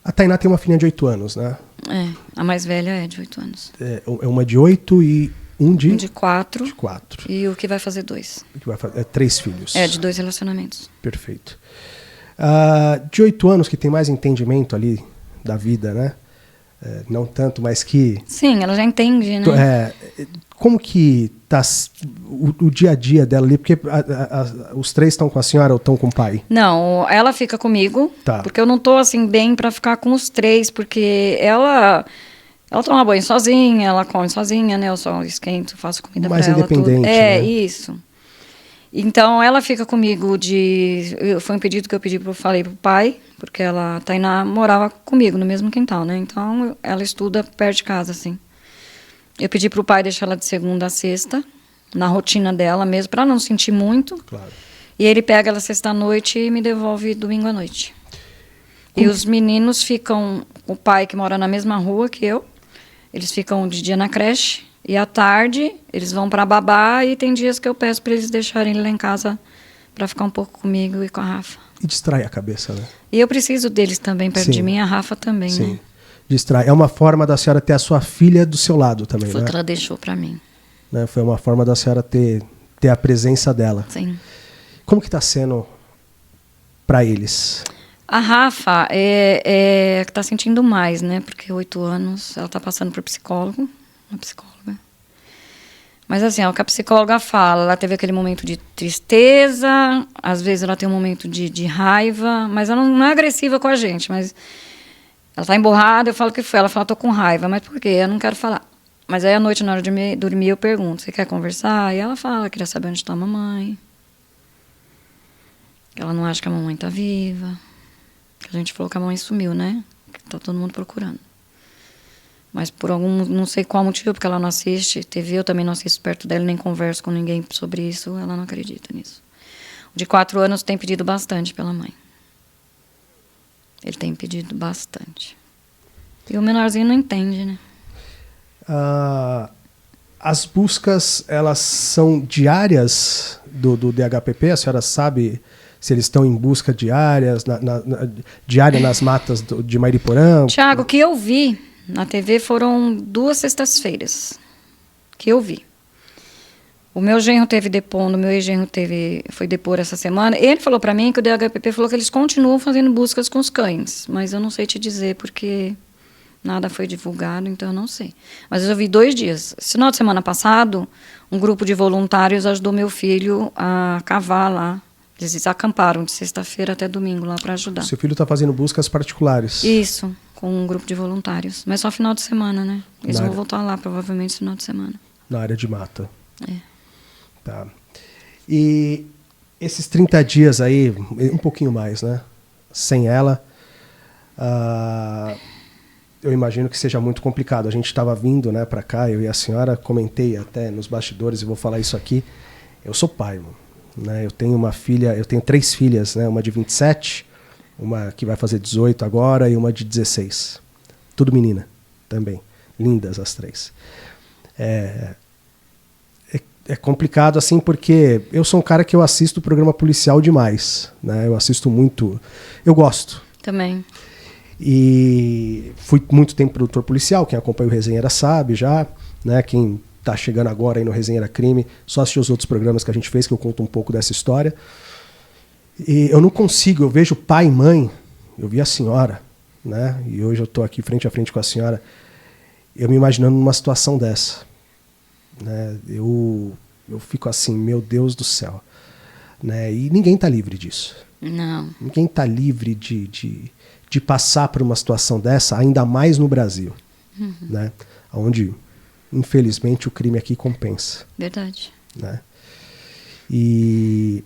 A Tainá tem uma filhinha de 8 anos, né? A mais velha é de 8 anos. É uma de 8 e um de 4. De 4. E o que vai fazer 2. 3 filhos. De 2 relacionamentos. Perfeito. De 8 anos, que tem mais entendimento ali da vida, né? Não tanto, mas que... Sim, ela já entende, né? Como que tá o dia a dia dela ali? Porque os 3 estão com a senhora ou estão com o pai? Não, ela fica comigo. Tá. Porque eu não tô assim bem para ficar com os 3, porque ela toma banho sozinha, ela come sozinha, né? Eu só esquento, faço comida para ela. Mais independente, né? Isso. Então, ela fica comigo foi um pedido que eu falei pro pai, porque a Tainá morava comigo no mesmo quintal, né? Então, ela estuda perto de casa, assim. Eu pedi pro pai deixar ela de segunda a sexta, na rotina dela mesmo, para não sentir muito. Claro. E ele pega ela sexta-noite e me devolve domingo à noite. E os meninos ficam, o pai que mora na mesma rua que eu, eles ficam de dia na creche, e à tarde eles vão para babá, e tem dias que eu peço para eles deixarem ele lá em casa para ficar um pouco comigo e com a Rafa. E distrai a cabeça, né? E eu preciso deles também perto de mim, a Rafa também, Sim. né? Distrai. É uma forma da senhora ter a sua filha do seu lado também, Foi o né? que ela deixou para mim. Né? Foi uma forma da senhora ter a presença dela. Sim. Como que está sendo para eles? A Rafa é que está sentindo mais, né? Porque 8 anos, ela está passando por psicólogo, uma psicóloga. Mas assim, é o que a psicóloga fala, ela teve aquele momento de tristeza, às vezes ela tem um momento de raiva, mas ela não é agressiva com a gente, mas ela está emburrada, eu falo que foi, ela fala, tô com raiva, mas por quê? Eu não quero falar. Mas aí à noite, na hora de dormir, eu pergunto, você quer conversar? E ela fala, queria saber onde está a mamãe. Ela não acha que a mamãe está viva. A gente falou que a mamãe sumiu, né? Que tá todo mundo procurando. Mas por algum, não sei qual motivo, porque ela não assiste TV, eu também não assisto perto dela, nem converso com ninguém sobre isso, ela não acredita nisso. O de 4 anos tem pedido bastante pela mãe. Ele tem pedido bastante. E o menorzinho não entende, né? As buscas, elas são diárias do DHPP? A senhora sabe se eles estão em busca diária nas matas de Mariporã? Tiago, o que eu vi na TV foram 2 sextas-feiras que eu vi. O meu genro teve depondo, o meu ex-genro foi depor essa semana. Ele falou para mim que o DHPP falou que eles continuam fazendo buscas com os cães, mas eu não sei te dizer porque nada foi divulgado, então eu não sei. Mas eu vi 2 dias. Esse final de semana passado, um grupo de voluntários ajudou meu filho a cavar lá. Eles acamparam de sexta-feira até domingo lá para ajudar. Seu filho está fazendo buscas particulares? Isso, com um grupo de voluntários. Mas só final de semana, né? Eles vão voltar lá, provavelmente, no final de semana. Na área de mata. É. Tá. E esses 30 dias aí, um pouquinho mais, né? Sem ela, eu imagino que seja muito complicado. A gente estava vindo, né, para cá, eu e a senhora, comentei até nos bastidores, e vou falar isso aqui. Eu sou pai, mano. Né, eu tenho uma filha, eu tenho 3 filhas, né, uma de 27, uma que vai fazer 18 agora e uma de 16. Tudo menina também. Lindas as 3. É complicado assim porque eu sou um cara que eu assisto programa policial demais. Né, eu assisto muito. Eu gosto. Também. E fui muito tempo produtor policial. Quem acompanha o Resenheira sabe já. Né, quem tá chegando agora aí no Resenheira Crime, só assistir os outros programas que a gente fez, que eu conto um pouco dessa história. E eu não consigo, eu vejo pai e mãe, eu vi a senhora, né? E hoje eu estou aqui frente a frente com a senhora, eu me imaginando numa situação dessa. Né? Eu fico assim, meu Deus do céu. Né? E ninguém está livre disso. Não. Ninguém está livre de passar por uma situação dessa, ainda mais no Brasil. Uhum. Né? Onde infelizmente o crime aqui compensa. Verdade. Né? E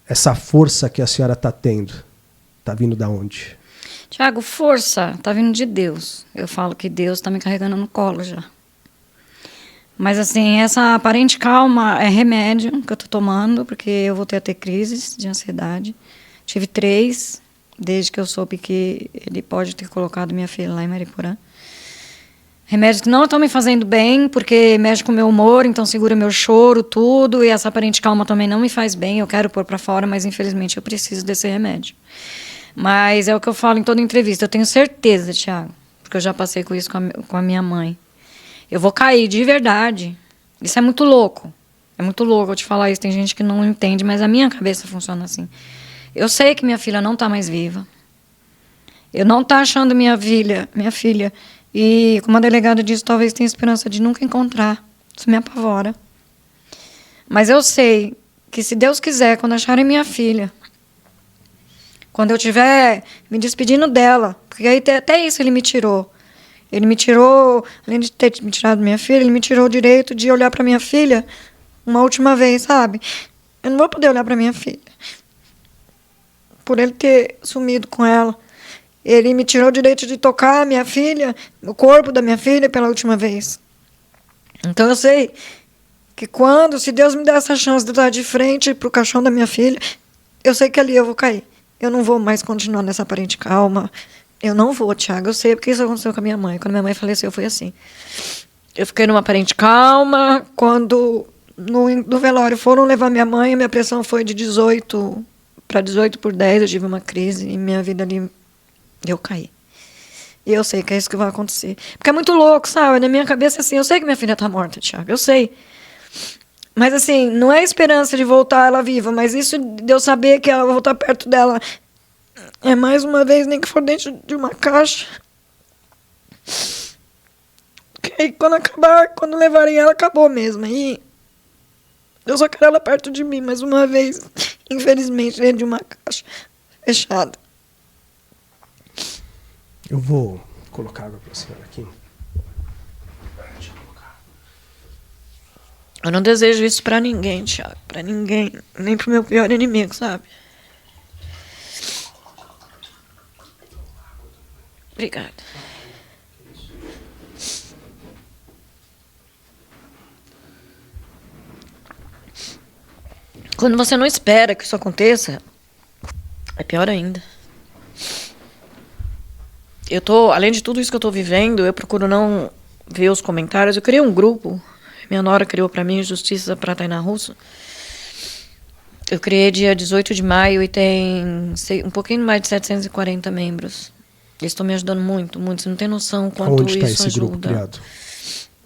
essa força que a senhora está tendo, está vindo da onde? Tiago, força está vindo de Deus. Eu falo que Deus está me carregando no colo já. Mas assim, essa aparente calma é remédio que eu estou tomando, porque eu voltei a ter crises de ansiedade. Tive 3, desde que eu soube que ele pode ter colocado minha filha lá em Mariporã. Remédios que não estão me fazendo bem, porque mexe com o meu humor, então segura meu choro, tudo. E essa aparente calma também não me faz bem. Eu quero pôr para fora, mas infelizmente eu preciso desse remédio. Mas é o que eu falo em toda entrevista. Eu tenho certeza, Tiago, porque eu já passei com isso com a minha mãe. Eu vou cair de verdade. Isso é muito louco. É muito louco eu te falar isso. Tem gente que não entende, mas a minha cabeça funciona assim. Eu sei que minha filha não está mais viva. Eu não estou achando minha filha. E, como a delegada disse, talvez tenha esperança de nunca encontrar. Isso me apavora. Mas eu sei que, se Deus quiser, quando acharem minha filha, quando eu estiver me despedindo dela, porque aí até isso ele me tirou. Ele me tirou, além de ter me tirado minha filha, ele me tirou o direito de olhar para minha filha uma última vez, sabe? Eu não vou poder olhar para minha filha. Por ele ter sumido com ela. Ele me tirou o direito de tocar a minha filha, o corpo da minha filha, pela última vez. Então eu sei que se Deus me der essa chance de estar de frente pro caixão da minha filha, eu sei que ali eu vou cair. Eu não vou mais continuar nessa aparente calma. Eu não vou, Tiago. Eu sei porque isso aconteceu com a minha mãe. Quando minha mãe faleceu, foi assim. Eu fiquei numa aparente calma. Quando no velório foram levar minha mãe, minha pressão foi de 18 para 18/10, eu tive uma crise e minha vida ali, eu caí. E eu sei que é isso que vai acontecer. Porque é muito louco, sabe? Na minha cabeça, assim, eu sei que minha filha tá morta, Thiago, eu sei. Mas, assim, não é a esperança de voltar ela viva, mas isso de eu saber que ela vai voltar perto dela é mais uma vez, nem que for dentro de uma caixa. Que aí, quando acabar, quando levarem ela, acabou mesmo. E eu só quero ela perto de mim, mais uma vez, infelizmente, dentro de uma caixa fechada. Eu vou colocar água para a senhora aqui. Eu não desejo isso pra ninguém, Thiago. Pra ninguém. Nem pro meu pior inimigo, sabe? Obrigada. Quando você não espera que isso aconteça, é pior ainda. Além de tudo isso que eu tô vivendo, eu procuro não ver os comentários. Eu criei um grupo, minha nora criou pra mim, Justiça para Tainá Russo. Eu criei dia 18 de maio e tem um pouquinho mais de 740 membros. Eles estão me ajudando muito, muito. Você não tem noção quanto Onde isso está esse ajuda. grupo criado?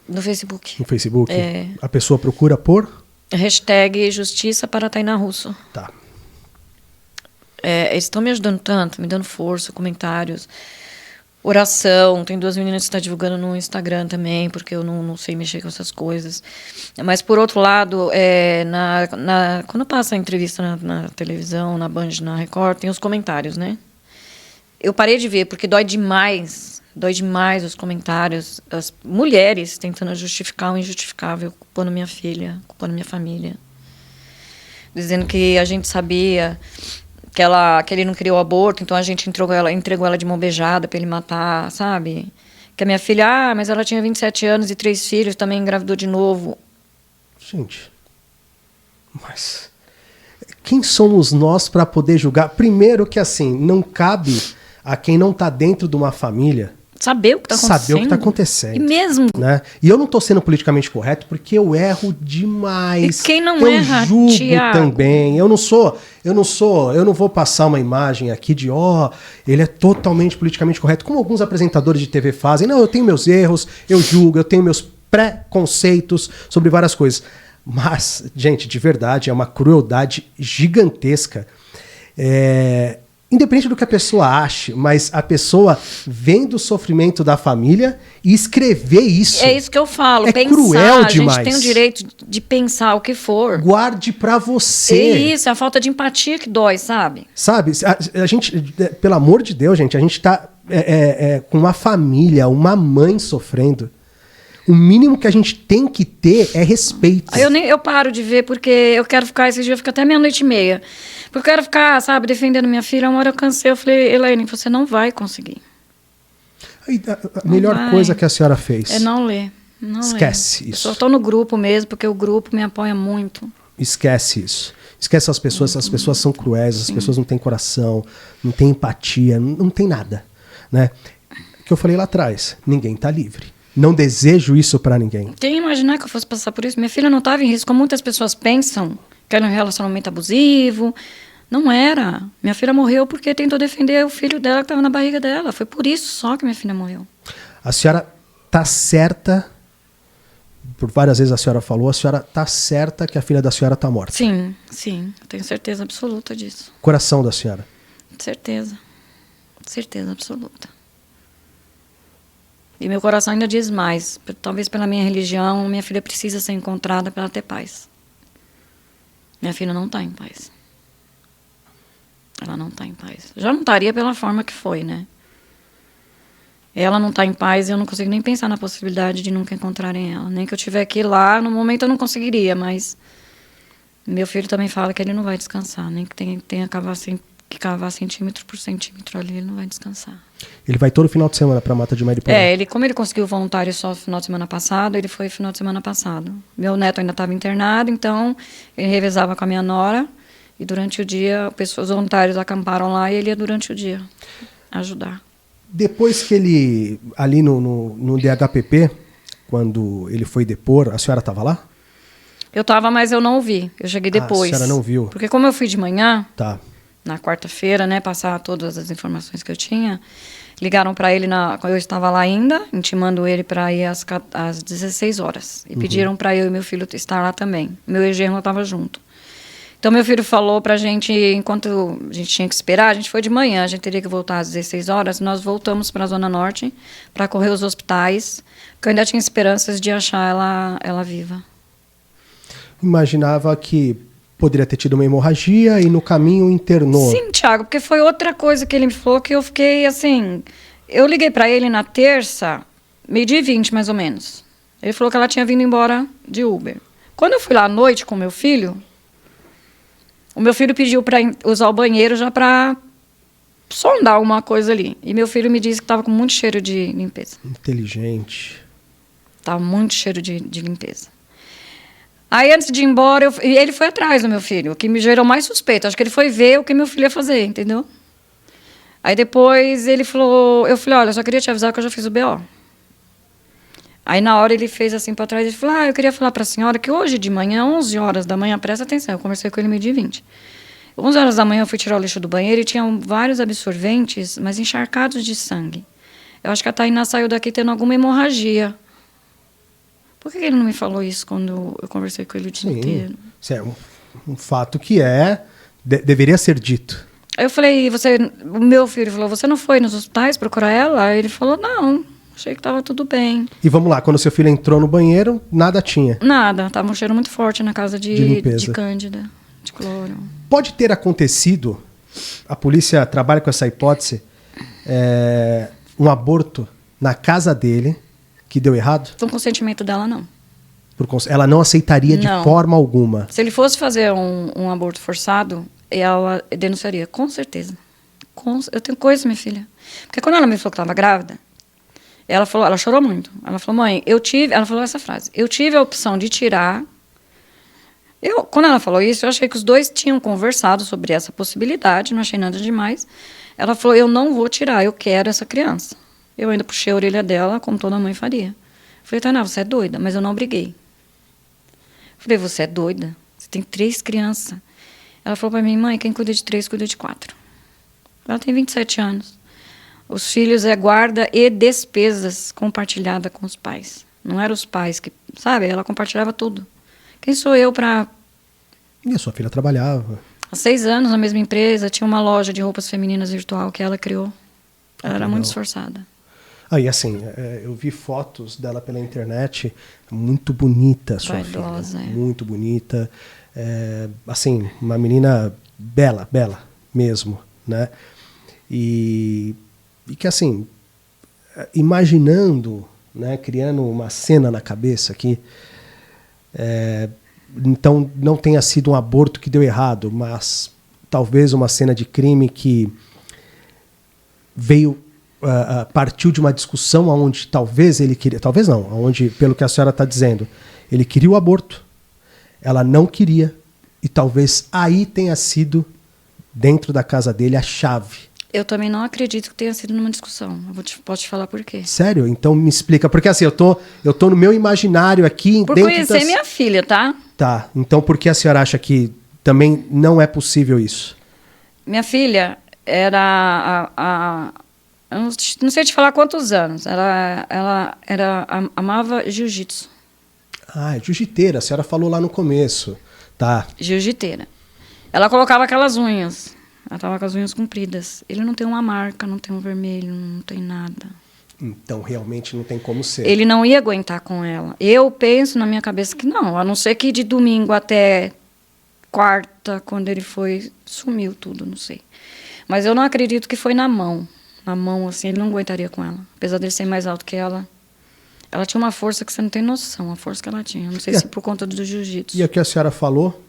No Facebook. No Facebook? É. A pessoa procura por? Hashtag Justiça para Tainá Russo. Tá. Eles estão me ajudando tanto, me dando força, comentários, oração. Tem 2 meninas que estão divulgando no Instagram também, porque eu não sei mexer com essas coisas. Mas, por outro lado, quando passa a entrevista na televisão, na Band, na Record, tem os comentários, né? Eu parei de ver, porque dói demais os comentários, as mulheres tentando justificar o injustificável, culpando minha filha, culpando minha família. Dizendo que a gente sabia que ele não queria o aborto, então a gente entregou ela de mão beijada para ele matar, sabe? Que a minha filha, mas ela tinha 27 anos e 3 filhos, também engravidou de novo. Gente, mas quem somos nós para poder julgar? Primeiro que, assim, não cabe a quem não está dentro de uma família saber o que está acontecendo. E mesmo. Né? E eu não estou sendo politicamente correto porque eu erro demais. E quem não eu erra, julgo Thiago? também. Eu não vou passar uma imagem aqui de ele é totalmente politicamente correto, como alguns apresentadores de TV fazem. Não, eu tenho meus erros, eu julgo, eu tenho meus preconceitos sobre várias coisas. Mas, gente, de verdade, é uma crueldade gigantesca. Independente do que a pessoa ache, mas a pessoa vendo o sofrimento da família e escrever isso. É isso que eu falo. É pensar, cruel demais. A gente tem o direito de pensar o que for. Guarde pra você. É isso, é a falta de empatia que dói, sabe? Sabe, a gente, pelo amor de Deus, gente, a gente tá com uma família, uma mãe sofrendo. O mínimo que a gente tem que ter é respeito. Aí eu paro de ver, porque eu quero ficar, esse dia eu fico até 00:30. Porque eu quero ficar, sabe, defendendo minha filha. Uma hora eu cansei, eu falei, Elaine, você não vai conseguir. Aí, a melhor coisa que a senhora fez. É não ler. Não Esquece ler. isso. Eu só estou no grupo mesmo, porque o grupo me apoia muito. Esquece isso. Esquece as pessoas são cruéis, as pessoas não têm coração, não têm empatia, não tem nada. Né? O que eu falei lá atrás, ninguém está livre. Não desejo isso para ninguém. Quem ia imaginar que eu fosse passar por isso? Minha filha não estava em risco, como muitas pessoas pensam, que era um relacionamento abusivo. Não era. Minha filha morreu porque tentou defender o filho dela que estava na barriga dela. Foi por isso só que minha filha morreu. A senhora está certa, por várias vezes a senhora falou, a senhora está certa que a filha da senhora está morta? Sim, sim. Eu tenho certeza absoluta disso. Coração da senhora? Certeza. Certeza absoluta. E meu coração ainda diz mais. Talvez pela minha religião, minha filha precisa ser encontrada para ela ter paz. Minha filha não está em paz. Ela não está em paz. Já não estaria pela forma que foi, né? Ela não está em paz e eu não consigo nem pensar na possibilidade de nunca encontrarem ela. Nem que eu tiver que ir lá, no momento eu não conseguiria, mas meu filho também fala que ele não vai descansar. Nem que tenha que cavar centímetro por centímetro ali, ele não vai descansar. Ele vai todo final de semana para a Mata de Mariporã? Como ele conseguiu voluntário só no final de semana passado, ele foi no final de semana passado. Meu neto ainda estava internado, então ele revezava com a minha nora. E durante o dia, os voluntários acamparam lá e ele ia durante o dia ajudar. Depois que ele, ali no DHPP, quando ele foi depor, a senhora estava lá? Eu tava, mas eu não ouvi. Eu cheguei depois. A senhora não viu? Porque como eu fui de manhã, Tá. na quarta-feira, né, passar todas as informações que eu tinha, ligaram para ele, quando eu estava lá ainda, intimando ele para ir às 16 horas. E pediram para eu e meu filho estar lá também. Meu ex-genro estava junto. Então, meu filho falou pra gente, enquanto a gente tinha que esperar, a gente foi de manhã, a gente teria que voltar às 16 horas, nós voltamos para a Zona Norte para correr os hospitais, porque eu ainda tinha esperanças de achar ela viva. Imaginava que poderia ter tido uma hemorragia e no caminho internou. Sim, Thiago, porque foi outra coisa que ele me falou que eu fiquei assim... Eu liguei para ele na terça, 12h20 mais ou menos. Ele falou que ela tinha vindo embora de Uber. Quando eu fui lá à noite com meu filho... O meu filho pediu para usar o banheiro já para sondar alguma coisa ali. E meu filho me disse que estava com muito cheiro de limpeza. Inteligente. Tava muito cheiro de limpeza. Aí, antes de ir embora, e ele foi atrás do meu filho, o que me gerou mais suspeito. Acho que ele foi ver o que meu filho ia fazer, entendeu? Aí, depois, ele falou... Eu falei, olha, eu só queria te avisar que eu já fiz o BO. Aí, na hora, ele fez assim para trás e falou, eu queria falar para a senhora que hoje de manhã, 11 horas da manhã, presta atenção, eu conversei com ele 12h20. 11 horas da manhã, eu fui tirar o lixo do banheiro e tinham vários absorventes, mas encharcados de sangue. Eu acho que a Tainá saiu daqui tendo alguma hemorragia. Por que ele não me falou isso quando eu conversei com ele o dia inteiro? Isso é um fato que deveria ser dito. Aí eu falei, o meu filho falou, você não foi nos hospitais procurar ela? Aí ele falou, não. Achei que estava tudo bem. E vamos lá, quando seu filho entrou no banheiro, nada tinha? Nada, tava um cheiro muito forte na casa de cândida, de cloro. Pode ter acontecido, a polícia trabalha com essa hipótese, um aborto na casa dele que deu errado? Com consentimento dela, não. Ela não aceitaria de forma alguma? Se ele fosse fazer um aborto forçado, ela denunciaria, com certeza. Eu tenho coisa, minha filha. Porque quando ela me falou que estava grávida, ela chorou muito. Ela falou, mãe, ela falou essa frase, eu tive a opção de tirar. Quando ela falou isso, eu achei que os dois tinham conversado sobre essa possibilidade, não achei nada demais. Ela falou, eu não vou tirar, eu quero essa criança. Eu ainda puxei a orelha dela, como toda mãe faria. Falei, Tainá, você é doida, mas eu não briguei. Falei, você é doida? Você tem 3 crianças. Ela falou para mim, mãe, quem cuida de 3, cuida de 4. Ela tem 27 anos. Os filhos é guarda e despesas compartilhada com os pais. Não eram os pais que... Sabe? Ela compartilhava tudo. Quem sou eu para... E a sua filha trabalhava? Há 6 anos na mesma empresa, tinha uma loja de roupas femininas virtual que ela criou. Ela era muito esforçada. E assim, eu vi fotos dela pela internet, muito bonita a sua vaidosa, filha. Muito bonita. Assim, uma menina bela mesmo, né? E que assim, imaginando, né, criando uma cena na cabeça aqui, então não tenha sido um aborto que deu errado, mas talvez uma cena de crime que partiu de uma discussão onde talvez ele queria, talvez não, onde, pelo que a senhora está dizendo, ele queria o aborto, ela não queria, e talvez aí tenha sido, dentro da casa dele, a chave. Eu também não acredito que tenha sido numa discussão. Posso te falar por quê. Sério? Então me explica. Porque assim, eu tô no meu imaginário aqui... Por conhecer minha filha, tá? Tá. Então por que a senhora acha que também não é possível isso? Minha filha era... eu não sei te falar quantos anos. Ela amava jiu-jitsu. É jiu-jiteira. A senhora falou lá no começo. Tá. Jiu-jiteira. Ela colocava aquelas unhas... Ela estava com as unhas compridas. Ele não tem uma marca, não tem um vermelho, não tem nada. Então, realmente não tem como ser. Ele não ia aguentar com ela. Eu penso na minha cabeça que não. A não ser que de domingo até quarta, quando ele foi, sumiu tudo, não sei. Mas eu não acredito que foi na mão. Na mão, assim, ele não aguentaria com ela. Apesar dele ser mais alto que ela. Ela tinha uma força que você não tem noção, a força que ela tinha. Não sei se por conta do jiu-jitsu. E o que a senhora falou,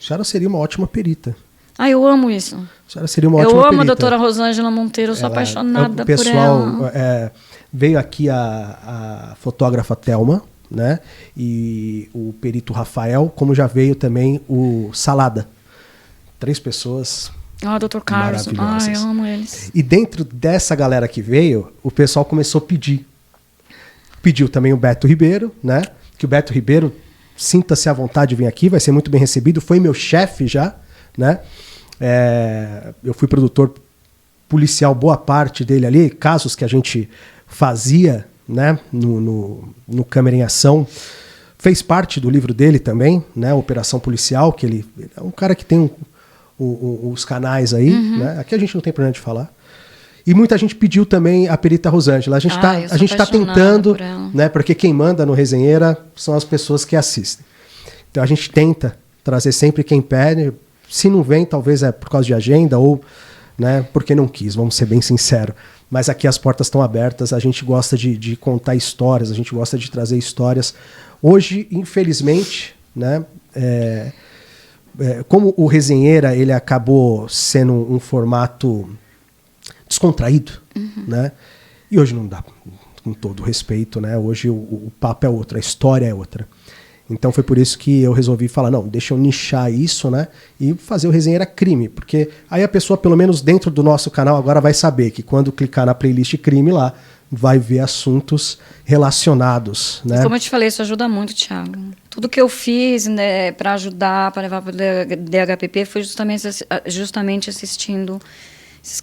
a senhora seria uma ótima perita. Eu amo isso. A senhora seria uma ótima perita. Eu amo a doutora Rosângela Monteiro, eu sou apaixonada por ela. O pessoal, veio aqui a fotógrafa Thelma, né? E o perito Rafael, como já veio também o Salada. 3 pessoas doutor Carlos. maravilhosas. Eu amo eles. E dentro dessa galera que veio, o pessoal começou a pedir. Pediu também o Beto Ribeiro, né? Que o Beto Ribeiro sinta-se à vontade de vir aqui, vai ser muito bem recebido. Foi meu chefe já, né? Eu fui produtor policial boa parte dele ali, casos que a gente fazia, né, no Câmera em Ação. Fez parte do livro dele também, né, Operação Policial, que ele é um cara que tem os canais aí, né? Aqui a gente não tem problema de falar. E muita gente pediu também a perita Rosângela. A gente tá tentando, né? Porque quem manda no Resenheira são as pessoas que assistem. Então a gente tenta trazer sempre quem pede. Se não vem, talvez é por causa de agenda ou, né, porque não quis, vamos ser bem sinceros. Mas aqui as portas estão abertas, a gente gosta de contar histórias, a gente gosta de trazer histórias. Hoje, infelizmente, né, como o Resenheira ele acabou sendo um formato descontraído, né? E hoje não dá, com todo respeito, né? Hoje o papo é outro, a história é outra. Então foi por isso que eu resolvi falar, não, deixa eu nichar isso, né? E fazer o Resenheira Crime, porque aí a pessoa, pelo menos dentro do nosso canal, agora vai saber que quando clicar na playlist Crime lá, vai ver assuntos relacionados, né? E como eu te falei, isso ajuda muito, Thiago. Tudo que eu fiz, né, para ajudar, para levar para o DHPP, foi justamente assistindo esses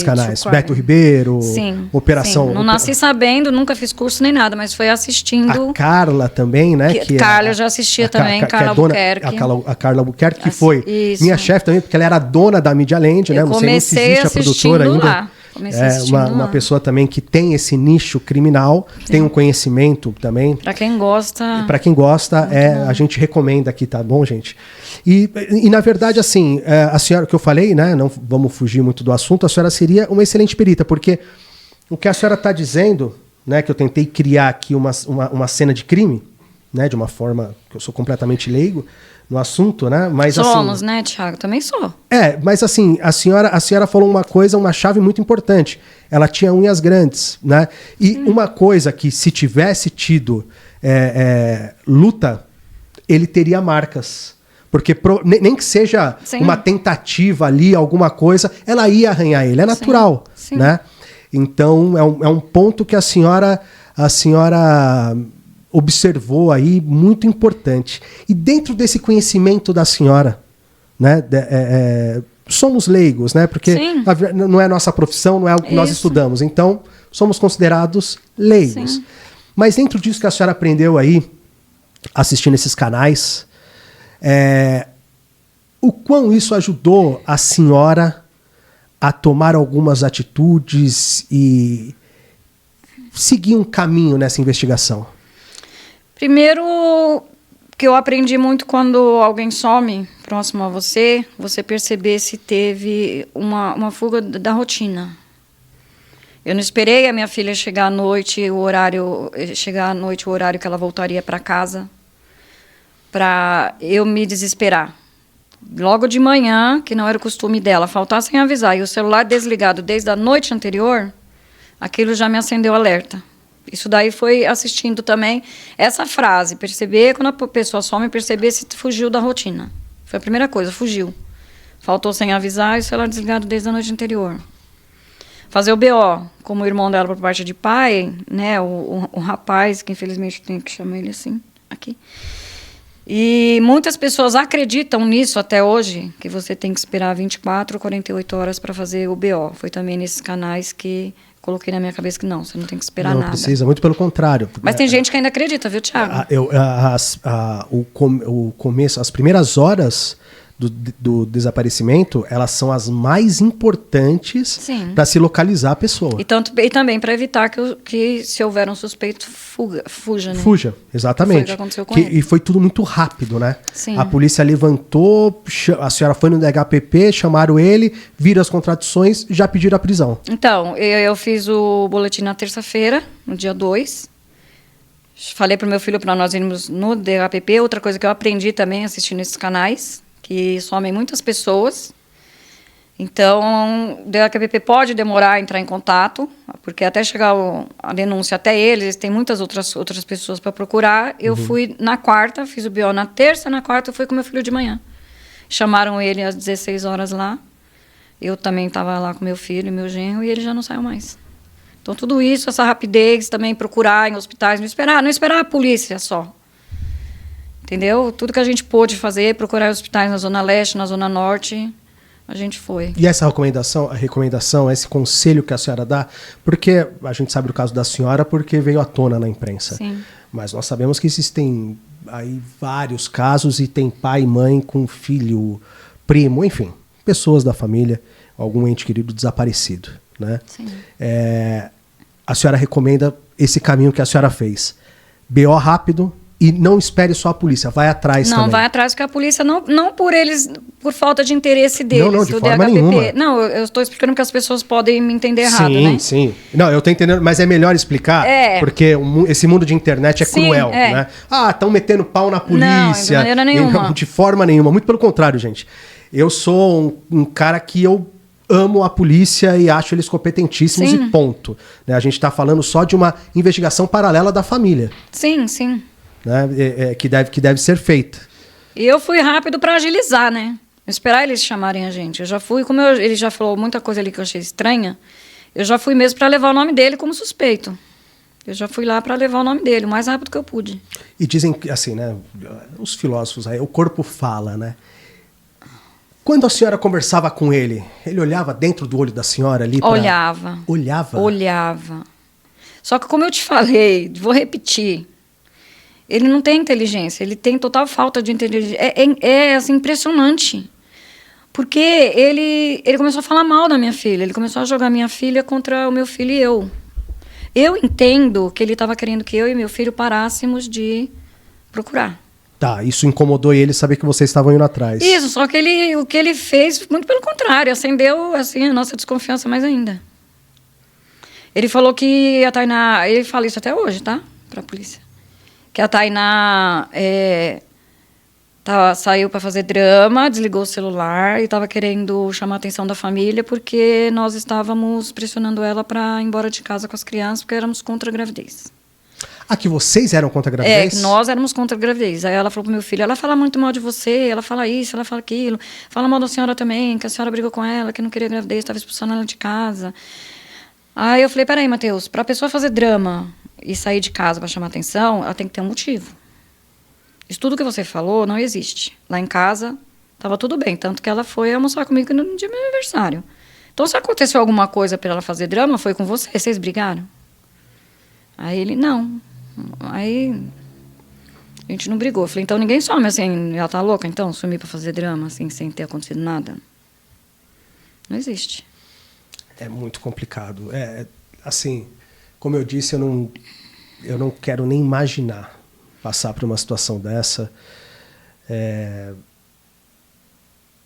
canais, Beto Ribeiro, sim, Operação... Sim. Não nasci sabendo, nunca fiz curso nem nada, mas foi assistindo... A Carla também, né? Carla eu já assistia também, Carla Albuquerque. A Carla Albuquerque, que foi minha chefe também, porque ela era dona da Media Land, né? Não sei nem se existe a produtora ainda. Lá. Uma pessoa também que tem esse nicho criminal, tem um conhecimento também. Para quem gosta... Para quem gosta, a gente recomenda aqui, tá bom, gente? E na verdade, assim, a senhora, que eu falei, né? Não vamos fugir muito do assunto, a senhora seria uma excelente perita, porque o que a senhora está dizendo, né? Que eu tentei criar aqui uma cena de crime, né? De uma forma que eu sou completamente leigo no assunto, né? Mas, somos, assim, né, Thiago? Também sou. Mas assim, a senhora falou uma chave muito importante. Ela tinha unhas grandes, né? E uma coisa que, se tivesse tido luta, ele teria marcas. Porque nem que seja uma tentativa ali, alguma coisa, ela ia arranhar ele. É natural, sim. Né? Então, é um ponto que a senhora observou aí, muito importante. E dentro desse conhecimento da senhora, né, somos leigos, né, porque não é nossa profissão, não é o que nós estudamos, então somos considerados leigos. Sim. Mas dentro disso que a senhora aprendeu aí, assistindo esses canais, o quão isso ajudou a senhora a tomar algumas atitudes e seguir um caminho nessa investigação? Primeiro, que eu aprendi muito quando alguém some próximo a você perceber se teve uma fuga da rotina. Eu não esperei a minha filha chegar à noite, o horário que ela voltaria para casa, para eu me desesperar. Logo de manhã, que não era o costume dela, faltar sem avisar, e o celular desligado desde a noite anterior, aquilo já me acendeu alerta. Isso daí foi assistindo também essa frase, perceber, quando a pessoa some, perceber se fugiu da rotina. Foi a primeira coisa, fugiu. Faltou sem avisar e o celular desligado desde a noite anterior. Fazer o BO, como o irmão dela por parte de pai, né, o rapaz, que infelizmente tem que chamar ele assim, aqui. E muitas pessoas acreditam nisso até hoje, que você tem que esperar 24 ou 48 horas para fazer o BO. Foi também nesses canais que coloquei na minha cabeça que não, você não tem que esperar nada. Não precisa, muito pelo contrário. Mas tem gente que ainda acredita, viu, Thiago? O começo, as primeiras horas do desaparecimento, elas são as mais importantes para se localizar a pessoa. E também para evitar que, se houver um suspeito, fuja, né? Fuja, exatamente. Foi o que aconteceu com ele. E foi tudo muito rápido, né? Sim. A polícia levantou, a senhora foi no DHPP, chamaram ele, viram as contradições, já pediram a prisão. Então, eu fiz o boletim na terça-feira, no dia 2. Falei pro meu filho para nós irmos no DHPP. Outra coisa que eu aprendi também assistindo esses canais, que somem muitas pessoas. Então, o DHPP pode demorar a entrar em contato, porque até chegar a denúncia até eles, tem muitas outras pessoas para procurar. Eu fui na quarta, fiz o BO na terça, na quarta eu fui com meu filho de manhã. Chamaram ele às 16 horas lá. Eu também estava lá com meu filho e meu genro, e ele já não saiu mais. Então, tudo isso, essa rapidez, também procurar em hospitais, não esperar a polícia só. Entendeu? Tudo que a gente pôde fazer, procurar hospitais na Zona Leste, na Zona Norte, a gente foi. E essa recomendação, esse conselho que a senhora dá, porque a gente sabe do caso da senhora porque veio à tona na imprensa. Sim. Mas nós sabemos que existem aí vários casos e tem pai e mãe com filho, primo, enfim, pessoas da família, algum ente querido desaparecido, né? Sim. A senhora recomenda esse caminho que a senhora fez. BO rápido e não espere só a polícia, vai atrás também. Não, vai atrás porque a polícia, não por eles, por falta de interesse deles, não, de do forma DHPP. nenhuma. Não, eu estou explicando que as pessoas podem me entender errado, né? Sim. Não, eu tô entendendo, mas é melhor explicar, porque esse mundo de internet é cruel, né? Estão metendo pau na polícia. Não, de maneira nenhuma. De forma nenhuma, muito pelo contrário, gente. Eu sou um cara que eu amo a polícia e acho eles competentíssimos. Sim. E ponto. Né? A gente está falando só de uma investigação paralela da família. Sim, sim. Né? Que deve ser feita. E eu fui rápido para agilizar, né? Esperar eles chamarem a gente. Eu já fui, como ele já falou muita coisa ali que eu achei estranha, eu já fui mesmo para levar o nome dele como suspeito. Eu já fui lá para levar o nome dele, o mais rápido que eu pude. E dizem que, assim, né? Os filósofos aí, o corpo fala, né? Quando a senhora conversava com ele, ele olhava dentro do olho da senhora ali? Olhava. Olhava? Olhava. Só que como eu te falei, vou repetir, ele não tem inteligência, ele tem total falta de inteligência. É assim, impressionante. Porque ele começou a falar mal da minha filha, ele começou a jogar minha filha contra o meu filho e eu. Eu entendo que ele estava querendo que eu e meu filho parássemos de procurar. Tá, isso incomodou ele saber que vocês estavam indo atrás. Isso, só que o que ele fez, muito pelo contrário, acendeu assim, a nossa desconfiança mais ainda. Ele falou que a Tainá... Ele fala isso até hoje, tá? Pra polícia. Que a Tainá saiu para fazer drama, desligou o celular e estava querendo chamar a atenção da família porque nós estávamos pressionando ela para ir embora de casa com as crianças porque éramos contra a gravidez. Ah, que vocês eram contra a gravidez? Que nós éramos contra a gravidez. Aí ela falou pro meu filho, ela fala muito mal de você, ela fala isso, ela fala aquilo, fala mal da senhora também, que a senhora brigou com ela, que não queria gravidez, estava expulsando ela de casa. Aí eu falei, peraí, Matheus, para a pessoa fazer drama e sair de casa para chamar atenção, ela tem que ter um motivo. Isso tudo que você falou não existe. Lá em casa, estava tudo bem, tanto que ela foi almoçar comigo no dia do meu aniversário. Então, se aconteceu alguma coisa para ela fazer drama, foi com você, vocês brigaram? Aí ele, não. Aí a gente não brigou. Eu falei, então ninguém some assim, ela tá louca, então, sumir para fazer drama, assim, sem ter acontecido nada? Não existe. É muito complicado. Assim, como eu disse, eu não quero nem imaginar passar por uma situação dessa.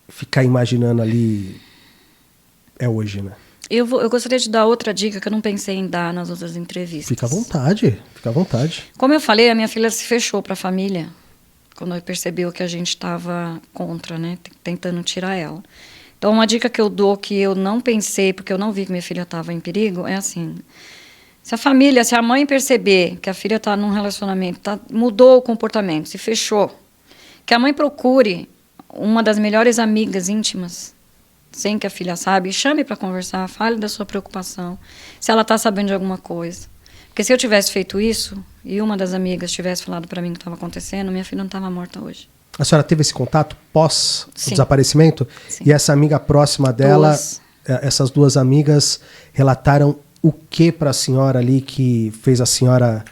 Ficar imaginando ali é hoje, né? Eu gostaria de dar outra dica que eu não pensei em dar nas outras entrevistas. Fica à vontade, fica à vontade. Como eu falei, a minha filha se fechou para a família quando percebeu que a gente estava contra, né? Tentando tirar ela. Então, uma dica que eu dou que eu não pensei, porque eu não vi que minha filha estava em perigo, é assim: se a mãe perceber que a filha está num relacionamento, mudou o comportamento, se fechou, que a mãe procure uma das melhores amigas íntimas, sem que a filha saiba, e chame para conversar, fale da sua preocupação, se ela está sabendo de alguma coisa. Porque se eu tivesse feito isso, e uma das amigas tivesse falado para mim o que estava acontecendo, minha filha não estava morta hoje. A senhora teve esse contato pós Sim. o desaparecimento? Sim. E essa amiga próxima dela, essas duas amigas relataram o que para a senhora ali que fez a senhora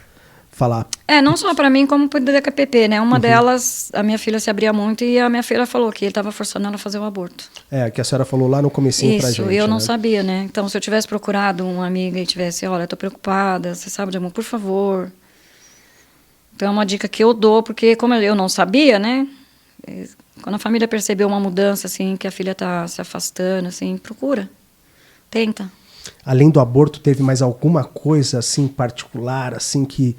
falar? Não só para mim, como para o DHPP, né? Uma delas, a minha filha se abria muito e a minha filha falou que ele estava forçando ela a fazer o aborto. Que a senhora falou lá no comecinho pra gente. Isso, eu não né? sabia, né? Então, se eu tivesse procurado uma amiga e tivesse, olha, eu tô preocupada, você sabe de amor, por favor. Então, é uma dica que eu dou, porque como eu não sabia, né? Quando a família percebeu uma mudança, assim, que a filha tá se afastando, assim, procura. Tenta. Além do aborto, teve mais alguma coisa, assim, particular, assim, que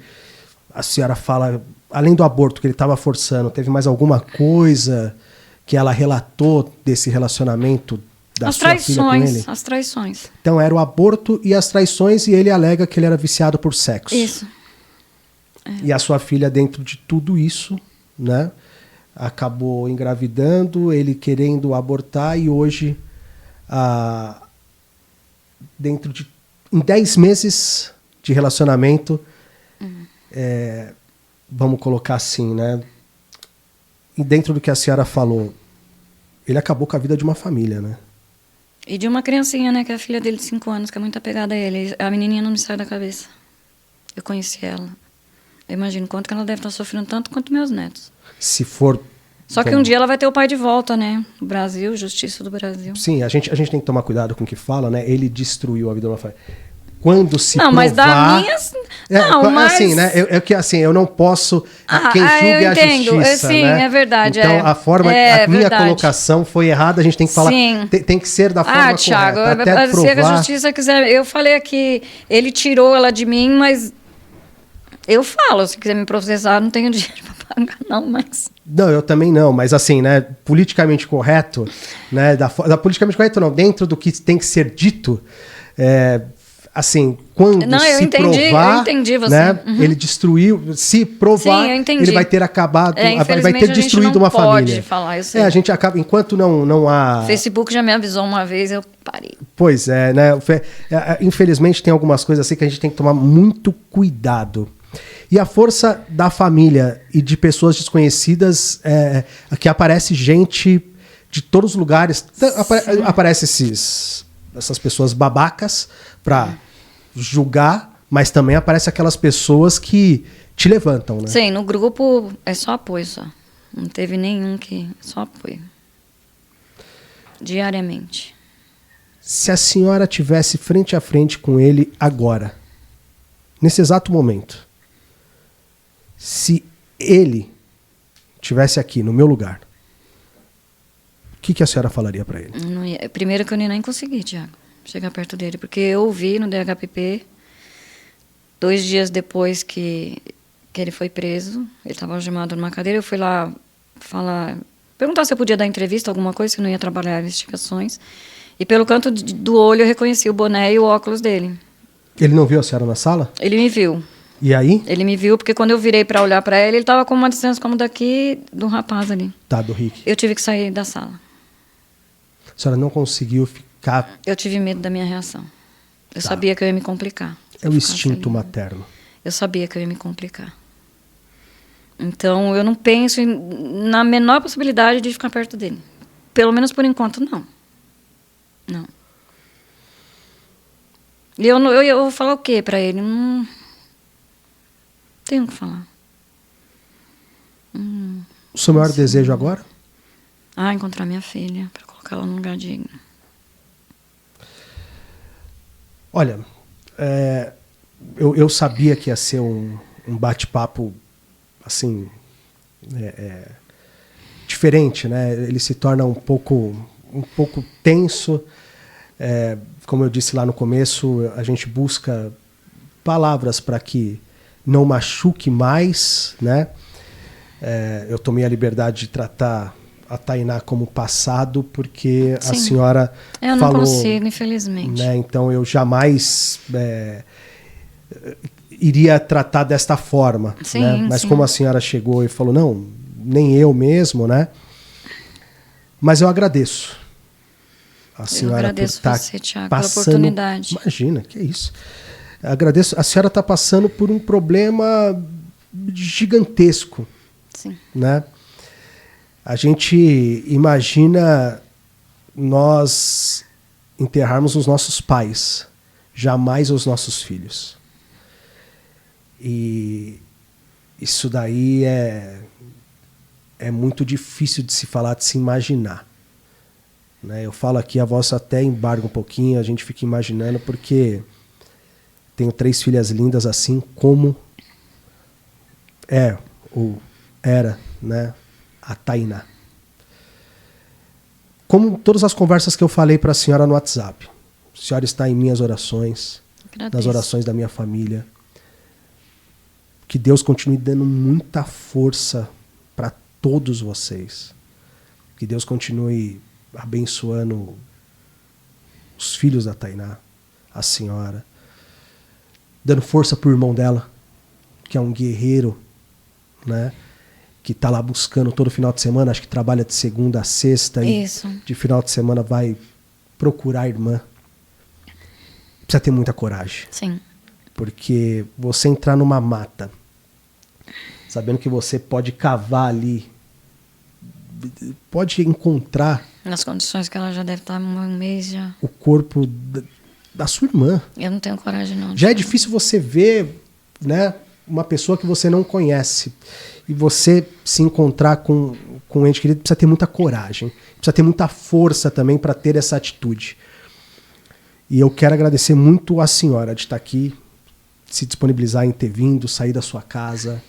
a senhora fala... Além do aborto que ele estava forçando, teve mais alguma coisa que ela relatou desse relacionamento da sua filha com ele? As traições. Então, era o aborto e as traições, e ele alega que ele era viciado por sexo. Isso. E a sua filha, dentro de tudo isso, né, acabou engravidando, ele querendo abortar, e hoje, em 10 meses de relacionamento, vamos colocar assim, né, E dentro do que a senhora falou, ele acabou com a vida de uma família, né? E de uma criancinha, né? Que é a filha dele de 5 anos, que é muito apegada a ele. A menininha não me sai da cabeça. Eu conheci ela. Eu imagino quanto que ela deve estar sofrendo tanto quanto meus netos. Se for... Só que um dia ela vai ter o pai de volta, né? O Brasil, justiça do Brasil. Sim, a gente tem que tomar cuidado com o que fala, né? Ele destruiu a vida de uma família. Quando se não, provar... mas da minha... Não, mas... Assim, né? Que assim, eu não posso... quem julga é a justiça, sim, né? é verdade. Então, a forma... a minha colocação foi errada, a gente tem que falar... Sim. Tem que ser da forma Thiago, correta. Até se a provar... justiça quiser... Eu falei aqui, ele tirou ela de mim, mas... Eu falo, se quiser me processar, não tenho dinheiro pra pagar, não, mas... Não, eu também não, mas assim, né, politicamente correto, né, da politicamente correto não, dentro do que tem que ser dito, assim, quando não, se entendi, provar, eu entendi você. Né, ele destruiu, se provar, sim, eu entendi. ele vai ter acabado, ele vai ter destruído uma família. Pode falar, eu sei. A gente acaba, enquanto não há... Facebook já me avisou uma vez, eu parei. Pois é, né, infelizmente tem algumas coisas assim que a gente tem que tomar muito cuidado. E a força da família e de pessoas desconhecidas, que aparece gente de todos os lugares. Aparece essas pessoas babacas para julgar, mas também aparece aquelas pessoas que te levantam, né? Sim, no grupo é só apoio só. Não teve nenhum que... Só apoio. Diariamente. Se a senhora tivesse frente a frente com ele agora, nesse exato momento, se ele estivesse aqui no meu lugar, o que a senhora falaria para ele? Não ia. Primeiro que eu nem consegui, Thiago, chegar perto dele, porque eu ouvi no DHPP, 2 dias depois que ele foi preso, ele estava algemado numa cadeira, eu fui lá perguntar se eu podia dar entrevista, alguma coisa, se eu não ia trabalhar investigações, e pelo canto do olho eu reconheci o boné e o óculos dele. Ele não viu a senhora na sala? Ele me viu. E aí? Ele me viu, porque quando eu virei para olhar para ele estava com uma distância como daqui do rapaz ali. Tá, do Rick. Eu tive que sair da sala. A senhora não conseguiu ficar... Eu tive medo da minha reação. Eu sabia que eu ia me complicar. É o instinto materno. Eu sabia que eu ia me complicar. Então, eu não penso na menor possibilidade de ficar perto dele. Pelo menos por enquanto, não. Não. E eu vou falar o quê para ele? Não tenho o que falar. O seu maior desejo agora? Encontrar minha filha, para colocar ela num lugar digno. Olha, eu sabia que ia ser um bate-papo assim, diferente, né? Ele se torna um pouco tenso. Como eu disse lá no começo, a gente busca palavras para que não machuque mais, né? Eu tomei a liberdade de tratar a Tainá como passado, porque Sim. a senhora eu não falou... consigo, infelizmente. Né? Então eu jamais iria tratar desta forma. Sim, né? Mas sim. como a senhora chegou e falou, não, nem eu mesmo, né? Mas eu agradeço a senhora agradeço por você, estar Thiago, passando... pela oportunidade. Imagina, que isso. Agradeço. A senhora está passando por um problema gigantesco. Sim. Né? A gente imagina nós enterrarmos os nossos pais, jamais os nossos filhos. E isso daí é muito difícil de se falar, de se imaginar. Né? Eu falo aqui, a voz até embarga um pouquinho, a gente fica imaginando, porque tenho 3 filhas lindas assim como era, né, a Tainá. Como todas as conversas que eu falei para a senhora no WhatsApp, a senhora está em minhas orações, nas orações da minha família. Que Deus continue dando muita força para todos vocês. Que Deus continue abençoando os filhos da Tainá, a senhora, dando força pro irmão dela, que é um guerreiro, né? Que tá lá buscando todo final de semana, acho que trabalha de segunda a sexta. Isso. E de final de semana vai procurar a irmã. Precisa ter muita coragem. Sim. Porque você entrar numa mata, sabendo que você pode cavar ali pode encontrar... Nas condições que ela já deve estar há um mês já. O corpo da sua irmã. Eu não tenho coragem, não. Já é difícil você ver, né, uma pessoa que você não conhece. E você se encontrar com um ente querido, precisa ter muita coragem. Precisa ter muita força também para ter essa atitude. E eu quero agradecer muito a senhora de estar aqui, se disponibilizar em ter vindo, sair da sua casa.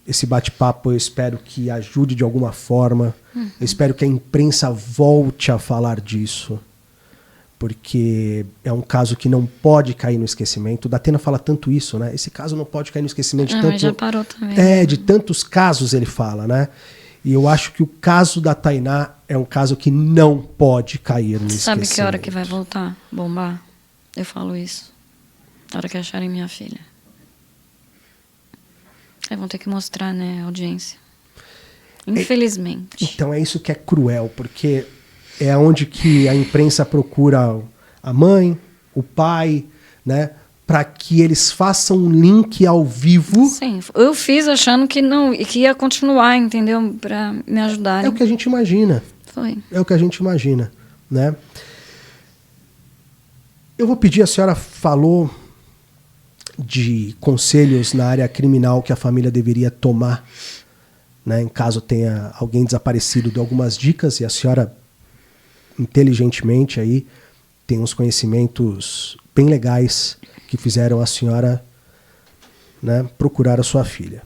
Esse bate-papo eu espero que ajude de alguma forma. Eu espero que a imprensa volte a falar disso, porque é um caso que não pode cair no esquecimento. O Datena fala tanto isso, né? Esse caso não pode cair no esquecimento de tanto... Mas já parou também. De tantos casos ele fala, né? E eu acho que o caso da Tainá é um caso que não pode cair no esquecimento. Sabe que hora que vai voltar? Bombar? Eu falo isso. A hora que acharem minha filha. Aí vão ter que mostrar, né, a audiência. Infelizmente. Então é isso que é cruel, porque é onde que a imprensa procura a mãe, o pai, né, para que eles façam um link ao vivo. Sim, eu fiz achando que não, que ia continuar, entendeu? Para me ajudar. É o que a gente imagina. Foi. É o que a gente imagina, né? Eu vou pedir, a senhora falou de conselhos na área criminal que a família deveria tomar, né, em caso tenha alguém desaparecido, de algumas dicas, e a senhora inteligentemente aí tem uns conhecimentos bem legais que fizeram a senhora, né, procurar a sua filha.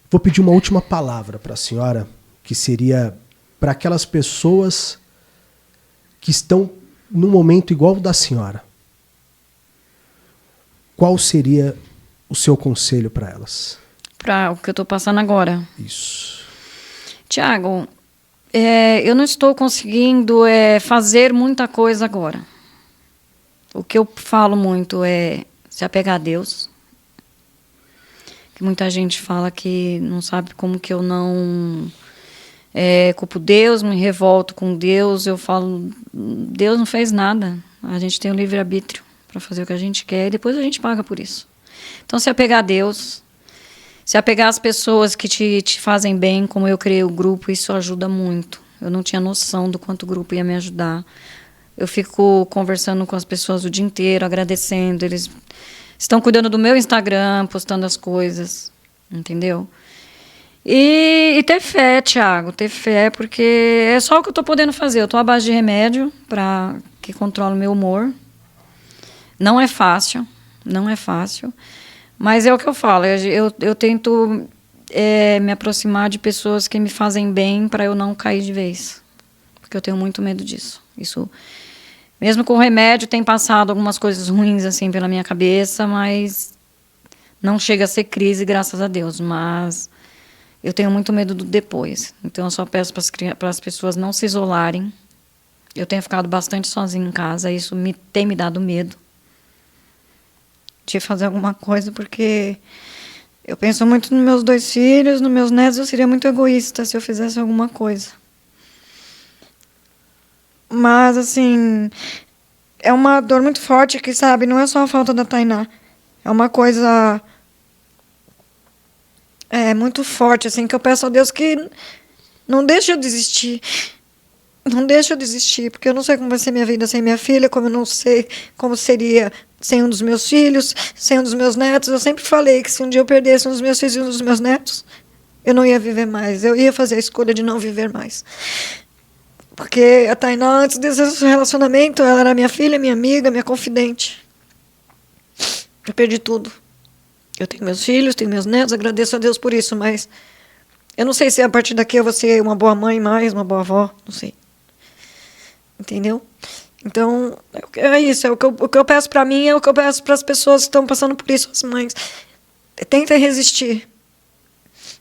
Vou pedir uma última palavra para a senhora, que seria para aquelas pessoas que estão num momento igual o da senhora. Qual seria o seu conselho para elas? Para o que eu estou passando agora. Isso. Tiago, eu não estou conseguindo fazer muita coisa agora. O que eu falo muito é se apegar a Deus. Que muita gente fala que não sabe como que eu não culpo Deus, me revolto com Deus. Eu falo, Deus não fez nada. A gente tem o livre-arbítrio para fazer o que a gente quer e depois a gente paga por isso. Então, se apegar a Deus, se apegar às pessoas que te fazem bem, como eu criei o grupo, isso ajuda muito. Eu não tinha noção do quanto o grupo ia me ajudar. Eu fico conversando com as pessoas o dia inteiro, agradecendo. Eles estão cuidando do meu Instagram, postando as coisas, entendeu? E ter fé, Thiago, ter fé, porque é só o que eu estou podendo fazer. Eu estou à base de remédio para que controle o meu humor. Não é fácil, mas é o que eu falo, eu tento me aproximar de pessoas que me fazem bem para eu não cair de vez, porque eu tenho muito medo disso. Isso, mesmo com o remédio, tem passado algumas coisas ruins assim pela minha cabeça, mas não chega a ser crise, graças a Deus, mas eu tenho muito medo do depois. Então eu só peço para as pessoas não se isolarem. Eu tenho ficado bastante sozinha em casa, isso tem me dado medo de fazer alguma coisa, porque eu penso muito nos meus 2 filhos, nos meus netos. Eu seria muito egoísta se eu fizesse alguma coisa. Mas, assim, é uma dor muito forte que, sabe, não é só a falta da Tainá. É uma coisa muito forte, assim, que eu peço a Deus que não deixe eu desistir. Não deixe eu desistir, porque eu não sei como vai ser minha vida sem minha filha, como eu não sei como seria sem um dos meus filhos, sem um dos meus netos. Eu sempre falei que se um dia eu perdesse um dos meus filhos e um dos meus netos, eu não ia viver mais. Eu ia fazer a escolha de não viver mais. Porque a Tainá, antes desse relacionamento, ela era minha filha, minha amiga, minha confidente. Eu perdi tudo. Eu tenho meus filhos, tenho meus netos, agradeço a Deus por isso, mas eu não sei se a partir daqui eu vou ser uma boa mãe mais, uma boa avó, não sei. Entendeu? Então, é isso. O que eu peço pra mim é o que eu peço para as pessoas que estão passando por isso, as mães. Tentem resistir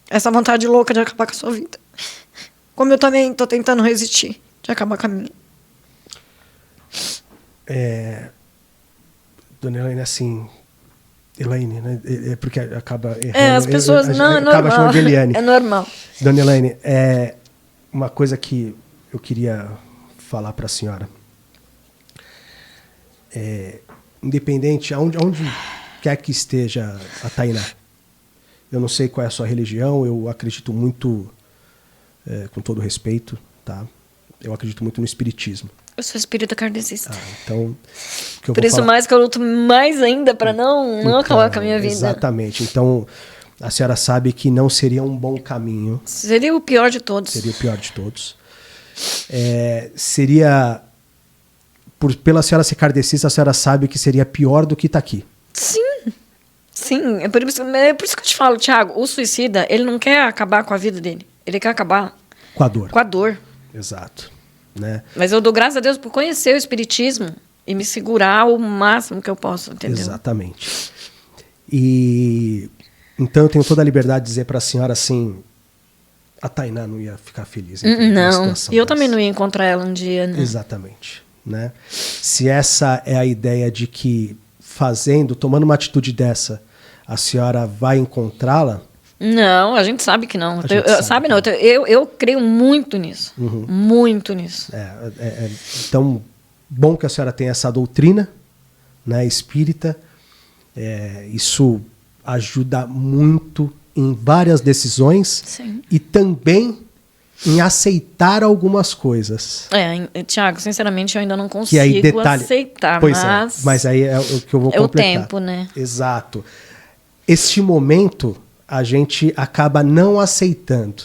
essa vontade louca de acabar com a sua vida. Como eu também estou tentando resistir de acabar com a minha. Dona Elaine, assim... Elaine, né? Porque acaba errando. As pessoas... Não, é acaba normal. chamando de Eliane. É normal. Dona Elaine, uma coisa que eu queria falar para a senhora. Independente, onde quer que esteja a Tainá, Eu não sei qual é a sua religião, eu acredito muito, com todo respeito, tá? Eu acredito muito no espiritismo. Eu sou espírita kardecista. Então, que eu Por vou isso falar... mais que eu luto mais ainda para não acabar com a minha vida. Exatamente. Então, a senhora sabe que não seria um bom caminho. Seria o pior de todos. Seria o pior de todos. Seria... Pela senhora ser kardecista, a senhora sabe que seria pior do que está aqui. Sim. Sim. É por isso que eu te falo, Thiago, o suicida, ele não quer acabar com a vida dele. Ele quer acabar com a dor. Com a dor. Exato. Né? Mas eu dou graças a Deus por conhecer o espiritismo e me segurar o máximo que eu posso, entendeu? Exatamente. E então eu tenho toda a liberdade de dizer para a senhora assim, a Tainá não ia ficar feliz. Não, e eu também não ia encontrar ela um dia, né? Exatamente. Né? Se essa é a ideia de que tomando uma atitude dessa, a senhora vai encontrá-la? Não, a gente sabe que não. Eu creio muito nisso. Uhum. Muito nisso. Então, bom que a senhora tenha essa doutrina, né, espírita. Isso ajuda muito em várias decisões. Sim. E também em aceitar algumas coisas. Thiago, sinceramente, eu ainda não consigo que aí aceitar. Pois mas aí é o que eu vou completar. É o tempo, né? Exato. Este momento... a gente acaba não aceitando.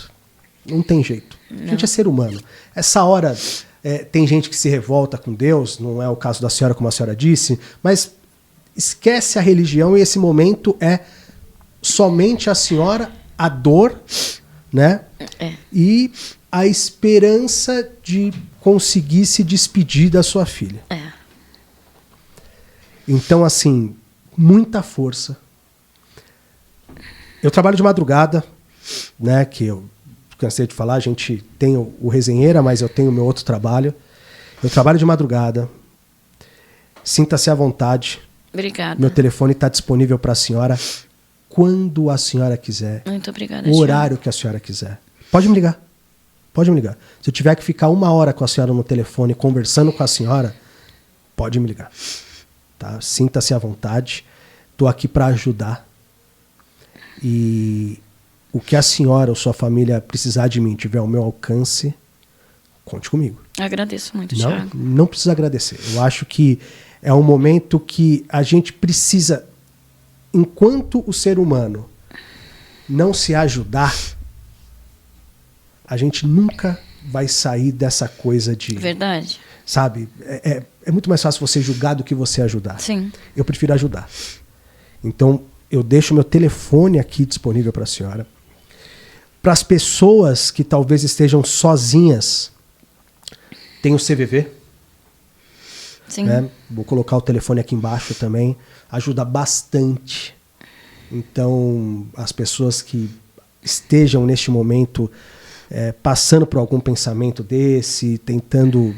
Não tem jeito. Não. A gente é ser humano. Essa hora, tem gente que se revolta com Deus, não é o caso da senhora, como a senhora disse, mas esquece a religião e esse momento é somente a senhora, a dor, né? E a esperança de conseguir se despedir da sua filha. Então, assim, muita força. Eu trabalho de madrugada, né, que eu cansei de falar, a gente tem o Resenheira, mas eu tenho o meu outro trabalho. Eu trabalho de madrugada. Sinta-se à vontade. Obrigada. Meu telefone está disponível para a senhora quando a senhora quiser. Muito obrigada, o horário que a senhora quiser. Pode me ligar. Pode me ligar. Se eu tiver que ficar 1 hora com a senhora no telefone conversando com a senhora, pode me ligar. Tá? Sinta-se à vontade. Estou aqui para ajudar. E o que a senhora ou sua família precisar de mim, tiver ao meu alcance, conte comigo. Agradeço muito, Thiago. Não precisa agradecer. Eu acho que é um momento que a gente precisa, enquanto o ser humano não se ajudar, a gente nunca vai sair dessa coisa de... Verdade. Sabe? É muito mais fácil você julgar do que você ajudar. Sim. Eu prefiro ajudar. Então, eu deixo meu telefone aqui disponível para a senhora. Para as pessoas que talvez estejam sozinhas, tem o CVV. Sim. Né? Vou colocar o telefone aqui embaixo também. Ajuda bastante. Então, as pessoas que estejam neste momento passando por algum pensamento desse, tentando...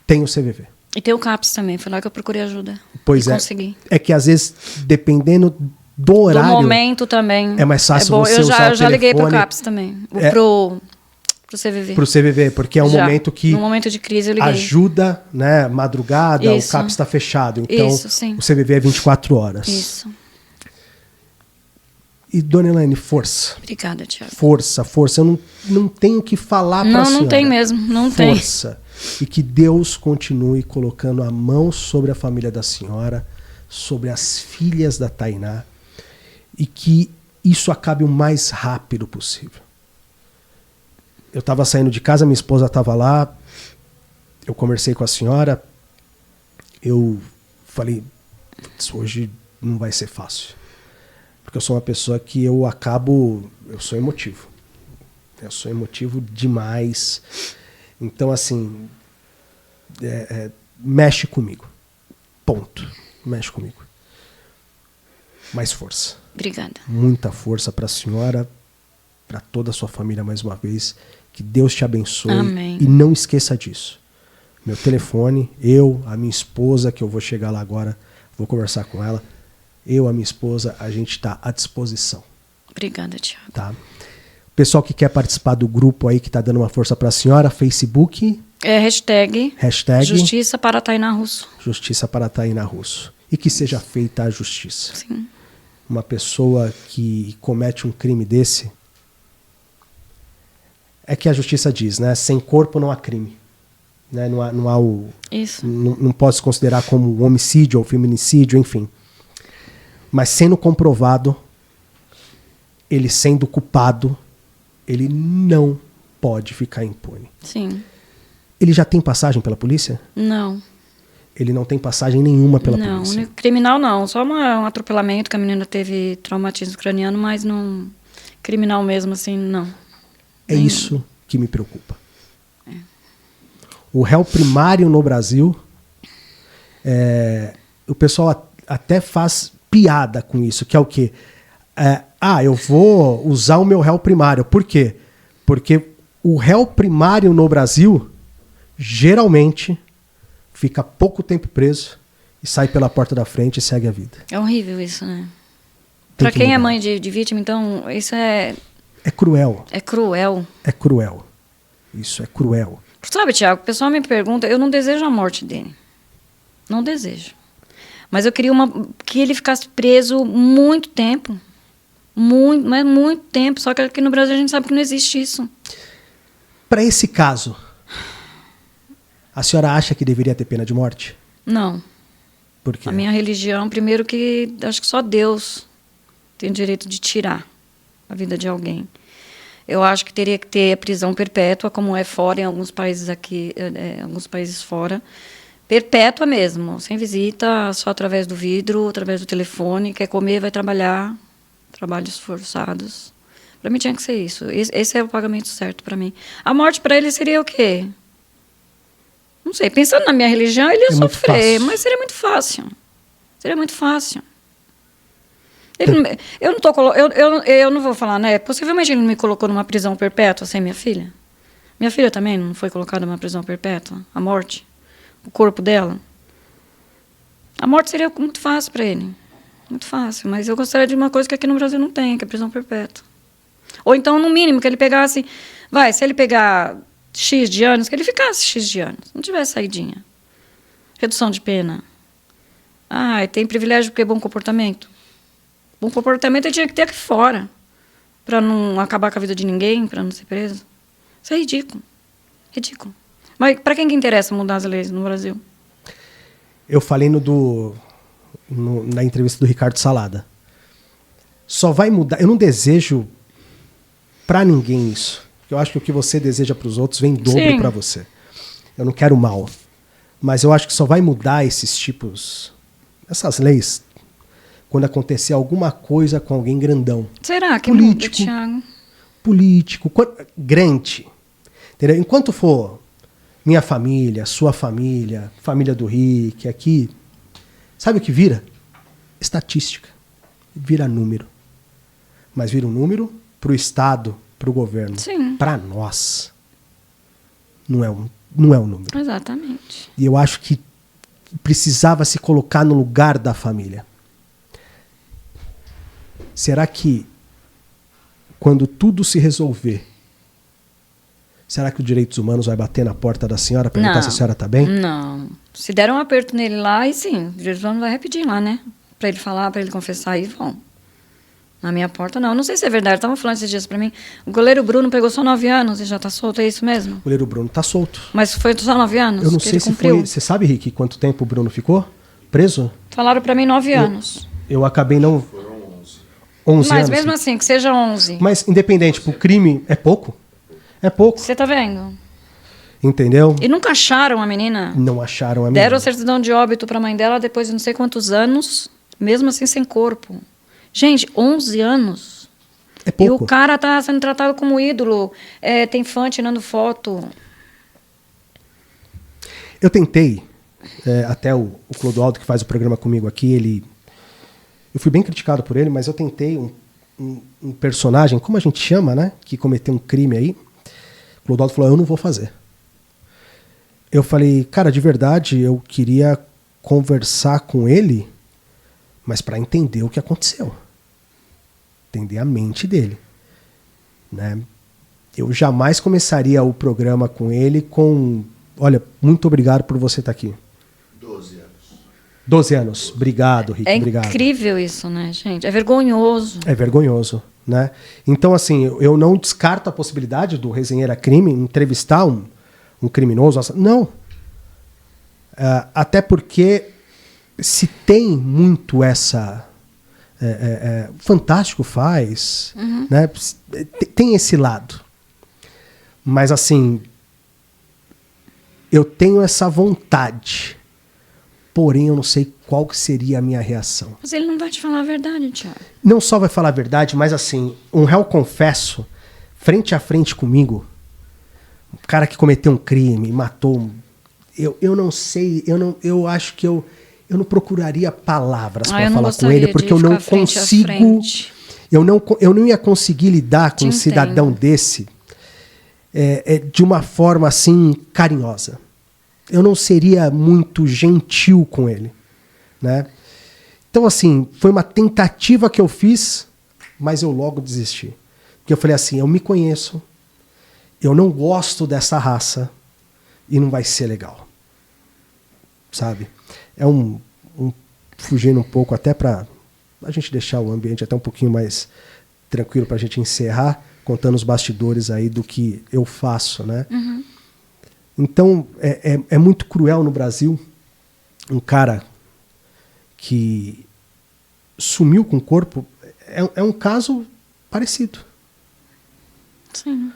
Tem o CVV. E tem o CAPS também, foi lá que eu procurei ajuda. Pois consegui. É que às vezes, dependendo do horário... Do momento também. É mais fácil você usar o telefone. Eu já liguei pro CAPS também. Pro CVV. Pro CVV, porque é um momento que... No momento de crise eu liguei. Ajuda, né? Madrugada, Isso. O CAPS está fechado. Então, Isso, sim. o CVV é 24 horas. Isso. E, dona Elaine, força. Obrigada, Thiago. Força. Eu não tenho o que falar para a senhora. Não tem mesmo, não tem. Força. E que Deus continue colocando a mão sobre a família da senhora, sobre as filhas da Tainá, e que isso acabe o mais rápido possível. Eu estava saindo de casa, minha esposa estava lá, eu conversei com a senhora, eu falei, hoje não vai ser fácil. Porque eu sou uma pessoa que eu sou emotivo. Eu sou emotivo demais. Então, assim, mexe comigo. Ponto. Mexe comigo. Mais força. Obrigada. Muita força para a senhora, para toda a sua família mais uma vez. Que Deus te abençoe. Amém. E não esqueça disso. Meu telefone, a minha esposa, que eu vou chegar lá agora, vou conversar com ela. A minha esposa, a gente está à disposição. Obrigada, Thiago. Tá? Pessoal que quer participar do grupo aí, que está dando uma força para a senhora, Facebook... Hashtag Justiça para Tainá Russo. Justiça para Tainá Russo. E que seja feita a justiça. Sim. uma pessoa que comete um crime desse, é que a justiça diz, né? Sem corpo não há crime. Né? Não há o... Isso. Não pode se considerar como homicídio ou feminicídio, enfim. Mas sendo comprovado, ele sendo culpado, ele não pode ficar impune. Sim. Ele já tem passagem pela polícia? Não. Ele não tem passagem nenhuma pela polícia? Não, criminal não. Só um atropelamento que a menina teve traumatismo craniano, mas não... Criminal mesmo, assim, não. É isso que me preocupa. O réu primário no Brasil, o pessoal até faz piada com isso, que é o quê? Eu vou usar o meu réu primário. Por quê? Porque o réu primário no Brasil, geralmente, fica pouco tempo preso e sai pela porta da frente e segue a vida. É horrível isso, né? Tem Pra que quem é mudar. mãe de vítima, então, isso é cruel. É cruel. É cruel. Isso é cruel. Sabe, Thiago, o pessoal me pergunta, eu não desejo a morte dele. Não desejo. Mas eu queria que ele ficasse preso muito tempo. Mas muito tempo. Só que aqui no Brasil a gente sabe que não existe isso. Para esse caso, a senhora acha que deveria ter pena de morte? Não. Por quê? A minha religião, primeiro que acho que só Deus tem o direito de tirar a vida de alguém. Eu acho que teria que ter prisão perpétua, como é fora em alguns países aqui, alguns países fora. Perpétua mesmo, sem visita, só através do vidro, através do telefone. Quer comer, vai trabalhar. Trabalhos forçados. Para mim tinha que ser isso. Esse é o pagamento certo para mim. A morte para ele seria o quê? Não sei, pensando na minha religião, ele ia sofrer, mas seria muito fácil. Seria muito fácil. Eu não vou falar, né? Possivelmente ele não me colocou numa prisão perpétua sem minha filha. Minha filha também não foi colocada numa prisão perpétua. A morte, o corpo dela. A morte seria muito fácil para ele. Muito fácil. Mas eu gostaria de uma coisa que aqui no Brasil não tem, que é prisão perpétua. Ou então, no mínimo, que ele pegasse... se ele pegar X de anos, que ele ficasse X de anos. Não tivesse saidinha. Redução de pena. Tem privilégio porque é bom comportamento. Bom comportamento ele tinha que ter aqui fora, para não acabar com a vida de ninguém, para não ser preso. Isso é ridículo. Ridículo. Mas para quem que interessa mudar as leis no Brasil? Eu falei na entrevista do Ricardo Salada. Só vai mudar. Eu não desejo para ninguém isso. Eu acho que o que você deseja para os outros vem em dobro para você. Eu não quero mal. Mas eu acho que só vai mudar essas leis, quando acontecer alguma coisa com alguém grandão. Será que político, muda, Thiago? Político, grande. Entendeu? Enquanto for minha família, sua família, família do Rick, aqui, sabe o que vira? Estatística. Vira número. Mas vira um número pro Estado, pro governo. Sim. Para nós, não é um número. Exatamente. E eu acho que precisava se colocar no lugar da família. Será que, quando tudo se resolver, será que o Direitos Humanos vai bater na porta da senhora, perguntar se a senhora está bem? Não. Se der um aperto nele lá, e sim, o Direitos Humanos vai repetir lá, né? Para ele falar, para ele confessar, e vão. Na minha porta, não. Não sei se é verdade. Estavam falando esses dias para mim. O goleiro Bruno pegou só 9 anos e já está solto, é isso mesmo? O goleiro Bruno está solto. Mas foi só 9 anos? Eu não sei se foi... Você sabe, Rick, quanto tempo o Bruno ficou preso? Falaram para mim 9 anos. Eu acabei não... 11 Mas anos. mesmo assim, que seja 11. Mas, independente, o crime é pouco? É pouco. Você tá vendo? Entendeu? E nunca acharam a menina? Não acharam a menina. Deram a certidão de óbito para a mãe dela depois de não sei quantos anos, mesmo assim sem corpo. Gente, 11 anos. É pouco. E o cara tá sendo tratado como ídolo. Tem fã tirando foto. Eu tentei, até o Clodoaldo, que faz o programa comigo aqui, eu fui bem criticado por ele, mas eu tentei um personagem, como a gente chama, né? Que cometeu um crime aí. O Clodoaldo falou, eu não vou fazer. Eu falei, cara, de verdade, eu queria conversar com ele, mas para entender o que aconteceu. Entender a mente dele. Né? Eu jamais começaria o programa com ele com, olha, muito obrigado por você estar aqui. 12 anos. 12 anos. Obrigado, Rick. Obrigado. É incrível isso, né, gente? É vergonhoso. É vergonhoso, né? Então, assim, eu não descarto a possibilidade do Resenheira Crime entrevistar um criminoso. Não. Até porque se tem muito essa... Fantástico faz, né? Tem esse lado. Mas, assim, eu tenho essa vontade. Porém, eu não sei qual que seria a minha reação. Mas ele não vai te falar a verdade, Thiago. Não só vai falar a verdade, mas assim, um réu confesso, frente a frente comigo, um cara que cometeu um crime, matou... Eu não sei, eu acho que eu não procuraria palavras para falar com ele, porque eu não consigo... Eu não ia conseguir lidar com um cidadão desse de uma forma assim carinhosa. Eu não seria muito gentil com ele, né? Então, assim, foi uma tentativa que eu fiz, mas eu logo desisti. Porque eu falei assim, eu me conheço, eu não gosto dessa raça e não vai ser legal. Sabe? É fugindo um pouco até para a gente deixar o ambiente até um pouquinho mais tranquilo para a gente encerrar, contando os bastidores aí do que eu faço, né? Uhum. Então, é muito cruel no Brasil um cara que sumiu com o corpo. É um caso parecido. Sim.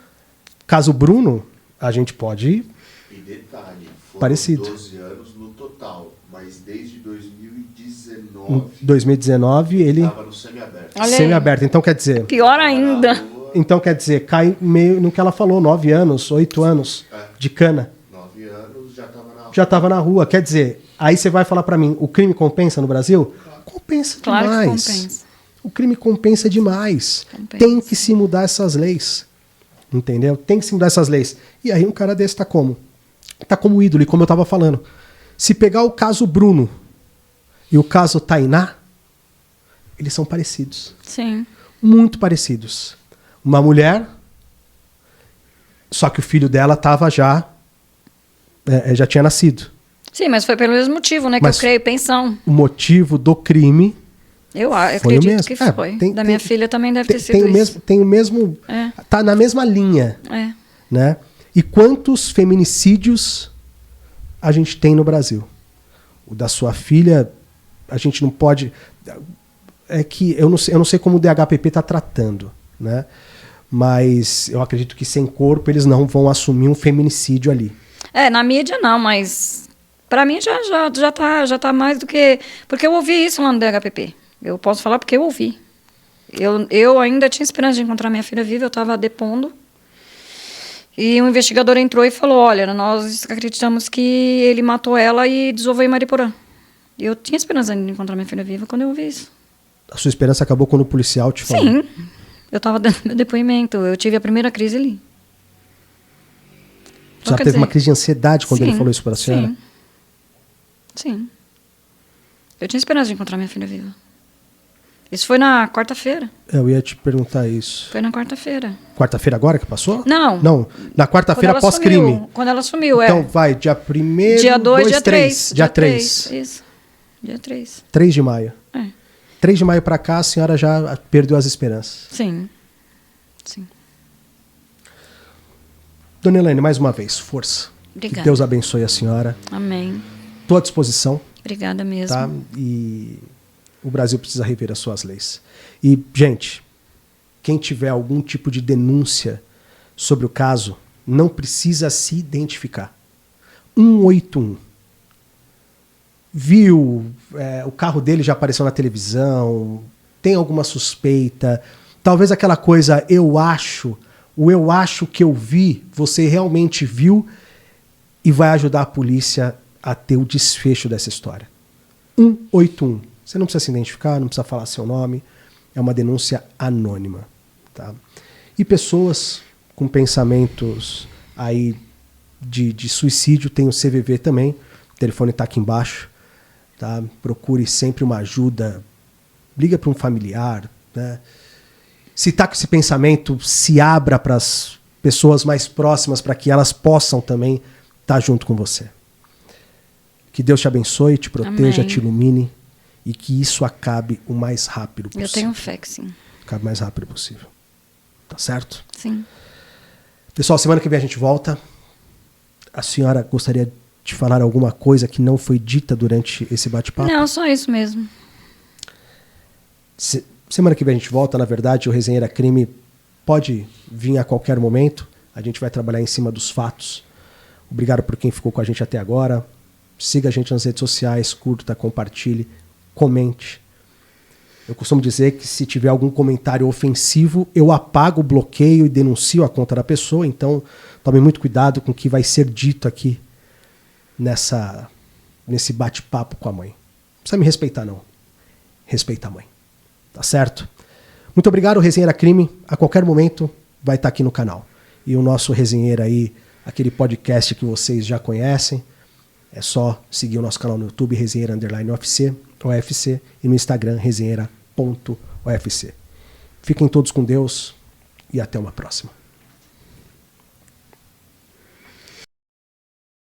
Caso Bruno, a gente pode... E detalhe, foram parecido. 12 anos no total, mas desde 2019... 2019 ele... estava no semiaberto. Semiaberto. Então, quer dizer... Pior ainda. Então, quer dizer, cai meio no que ela falou, 9 anos, 8 anos de cana. 9 anos já estava na rua. Já estava na rua. Quer dizer, aí você vai falar para mim, o crime compensa no Brasil? Compensa Claro demais. que compensa. O crime compensa demais. Compensa. Tem que se mudar essas leis. Entendeu? Tem que se mudar essas leis. E aí um cara desse tá como? Tá como ídolo, e como eu tava falando. Se pegar o caso Bruno e o caso Tainá, eles são parecidos. Sim. Muito parecidos. Uma mulher, só que o filho dela tava já tinha nascido. Sim, mas foi pelo mesmo motivo, né? Que Mas eu creio, pensão. O motivo do crime Eu foi acredito o mesmo. que foi. Da minha filha também deve ter sido tem o isso. mesmo, tem o mesmo, tá na mesma linha, né? E quantos feminicídios a gente tem no Brasil? O da sua filha, a gente não pode... É que eu não sei como o DHPP está tratando, né? Mas eu acredito que sem corpo eles não vão assumir um feminicídio ali. Na mídia não, mas pra mim já tá mais do que... Porque eu ouvi isso lá no DHPP. Eu posso falar porque eu ouvi. Eu ainda tinha esperança de encontrar minha filha viva, eu estava depondo. E um investigador entrou e falou, olha, nós acreditamos que ele matou ela e desovou em Mariporã. Eu tinha esperança de encontrar minha filha viva quando eu ouvi isso. A sua esperança acabou quando o policial te falou? Sim, eu estava dando meu depoimento, eu tive a primeira crise ali. Você já teve uma crise de ansiedade quando ele falou isso para a senhora? Sim. Eu tinha esperança de encontrar minha filha viva. Isso foi na quarta-feira. Eu ia te perguntar isso. Foi na quarta-feira. Quarta-feira agora que passou? Não. Não, na quarta-feira pós-crime. Quando ela sumiu, Então vai, dia 1º, dia 2, dia 3. 3. Dia 3. Isso, dia 3. 3 de maio. 3 de maio para cá, a senhora já perdeu as esperanças. Sim. Sim. Dona Elaine, mais uma vez, força. Obrigada. Que Deus abençoe a senhora. Amém. Estou à disposição. Obrigada mesmo. Tá? E o Brasil precisa rever as suas leis. E, gente, quem tiver algum tipo de denúncia sobre o caso, não precisa se identificar. 181. Viu, o carro dele já apareceu na televisão, tem alguma suspeita, talvez aquela coisa, eu acho que eu vi, você realmente viu, e vai ajudar a polícia a ter o desfecho dessa história. 181. Você não precisa se identificar, não precisa falar seu nome, é uma denúncia anônima. Tá? E pessoas com pensamentos aí de suicídio, tem o CVV também, o telefone está aqui embaixo. Tá? Procure sempre uma ajuda, liga para um familiar, né? Se está com esse pensamento, se abra para as pessoas mais próximas para que elas possam também estar junto com você. Que Deus te abençoe, te proteja, Amém. te ilumine e que isso acabe o mais rápido possível. Eu tenho fé que sim. Acabe o mais rápido possível. Tá certo? Sim. Pessoal, semana que vem a gente volta. A senhora gostaria de falar alguma coisa que não foi dita durante esse bate-papo? Não, só isso mesmo. Semana que vem a gente volta. Na verdade, o Resenha Era Crime pode vir a qualquer momento. A gente vai trabalhar em cima dos fatos. Obrigado por quem ficou com a gente até agora. Siga a gente nas redes sociais, curta, compartilhe, comente. Eu costumo dizer que se tiver algum comentário ofensivo, eu apago, bloqueio e denuncio a conta da pessoa. Então, tome muito cuidado com o que vai ser dito aqui nesse bate-papo com a mãe. Não precisa me respeitar, não. Respeita a mãe. Tá certo? Muito obrigado, Resenheira Crime. A qualquer momento vai estar aqui no canal. E o nosso Resenheira aí, aquele podcast que vocês já conhecem, é só seguir o nosso canal no YouTube, Resenheira _UFC, OFC, e no Instagram, resenheira.ofc. Fiquem todos com Deus e até uma próxima.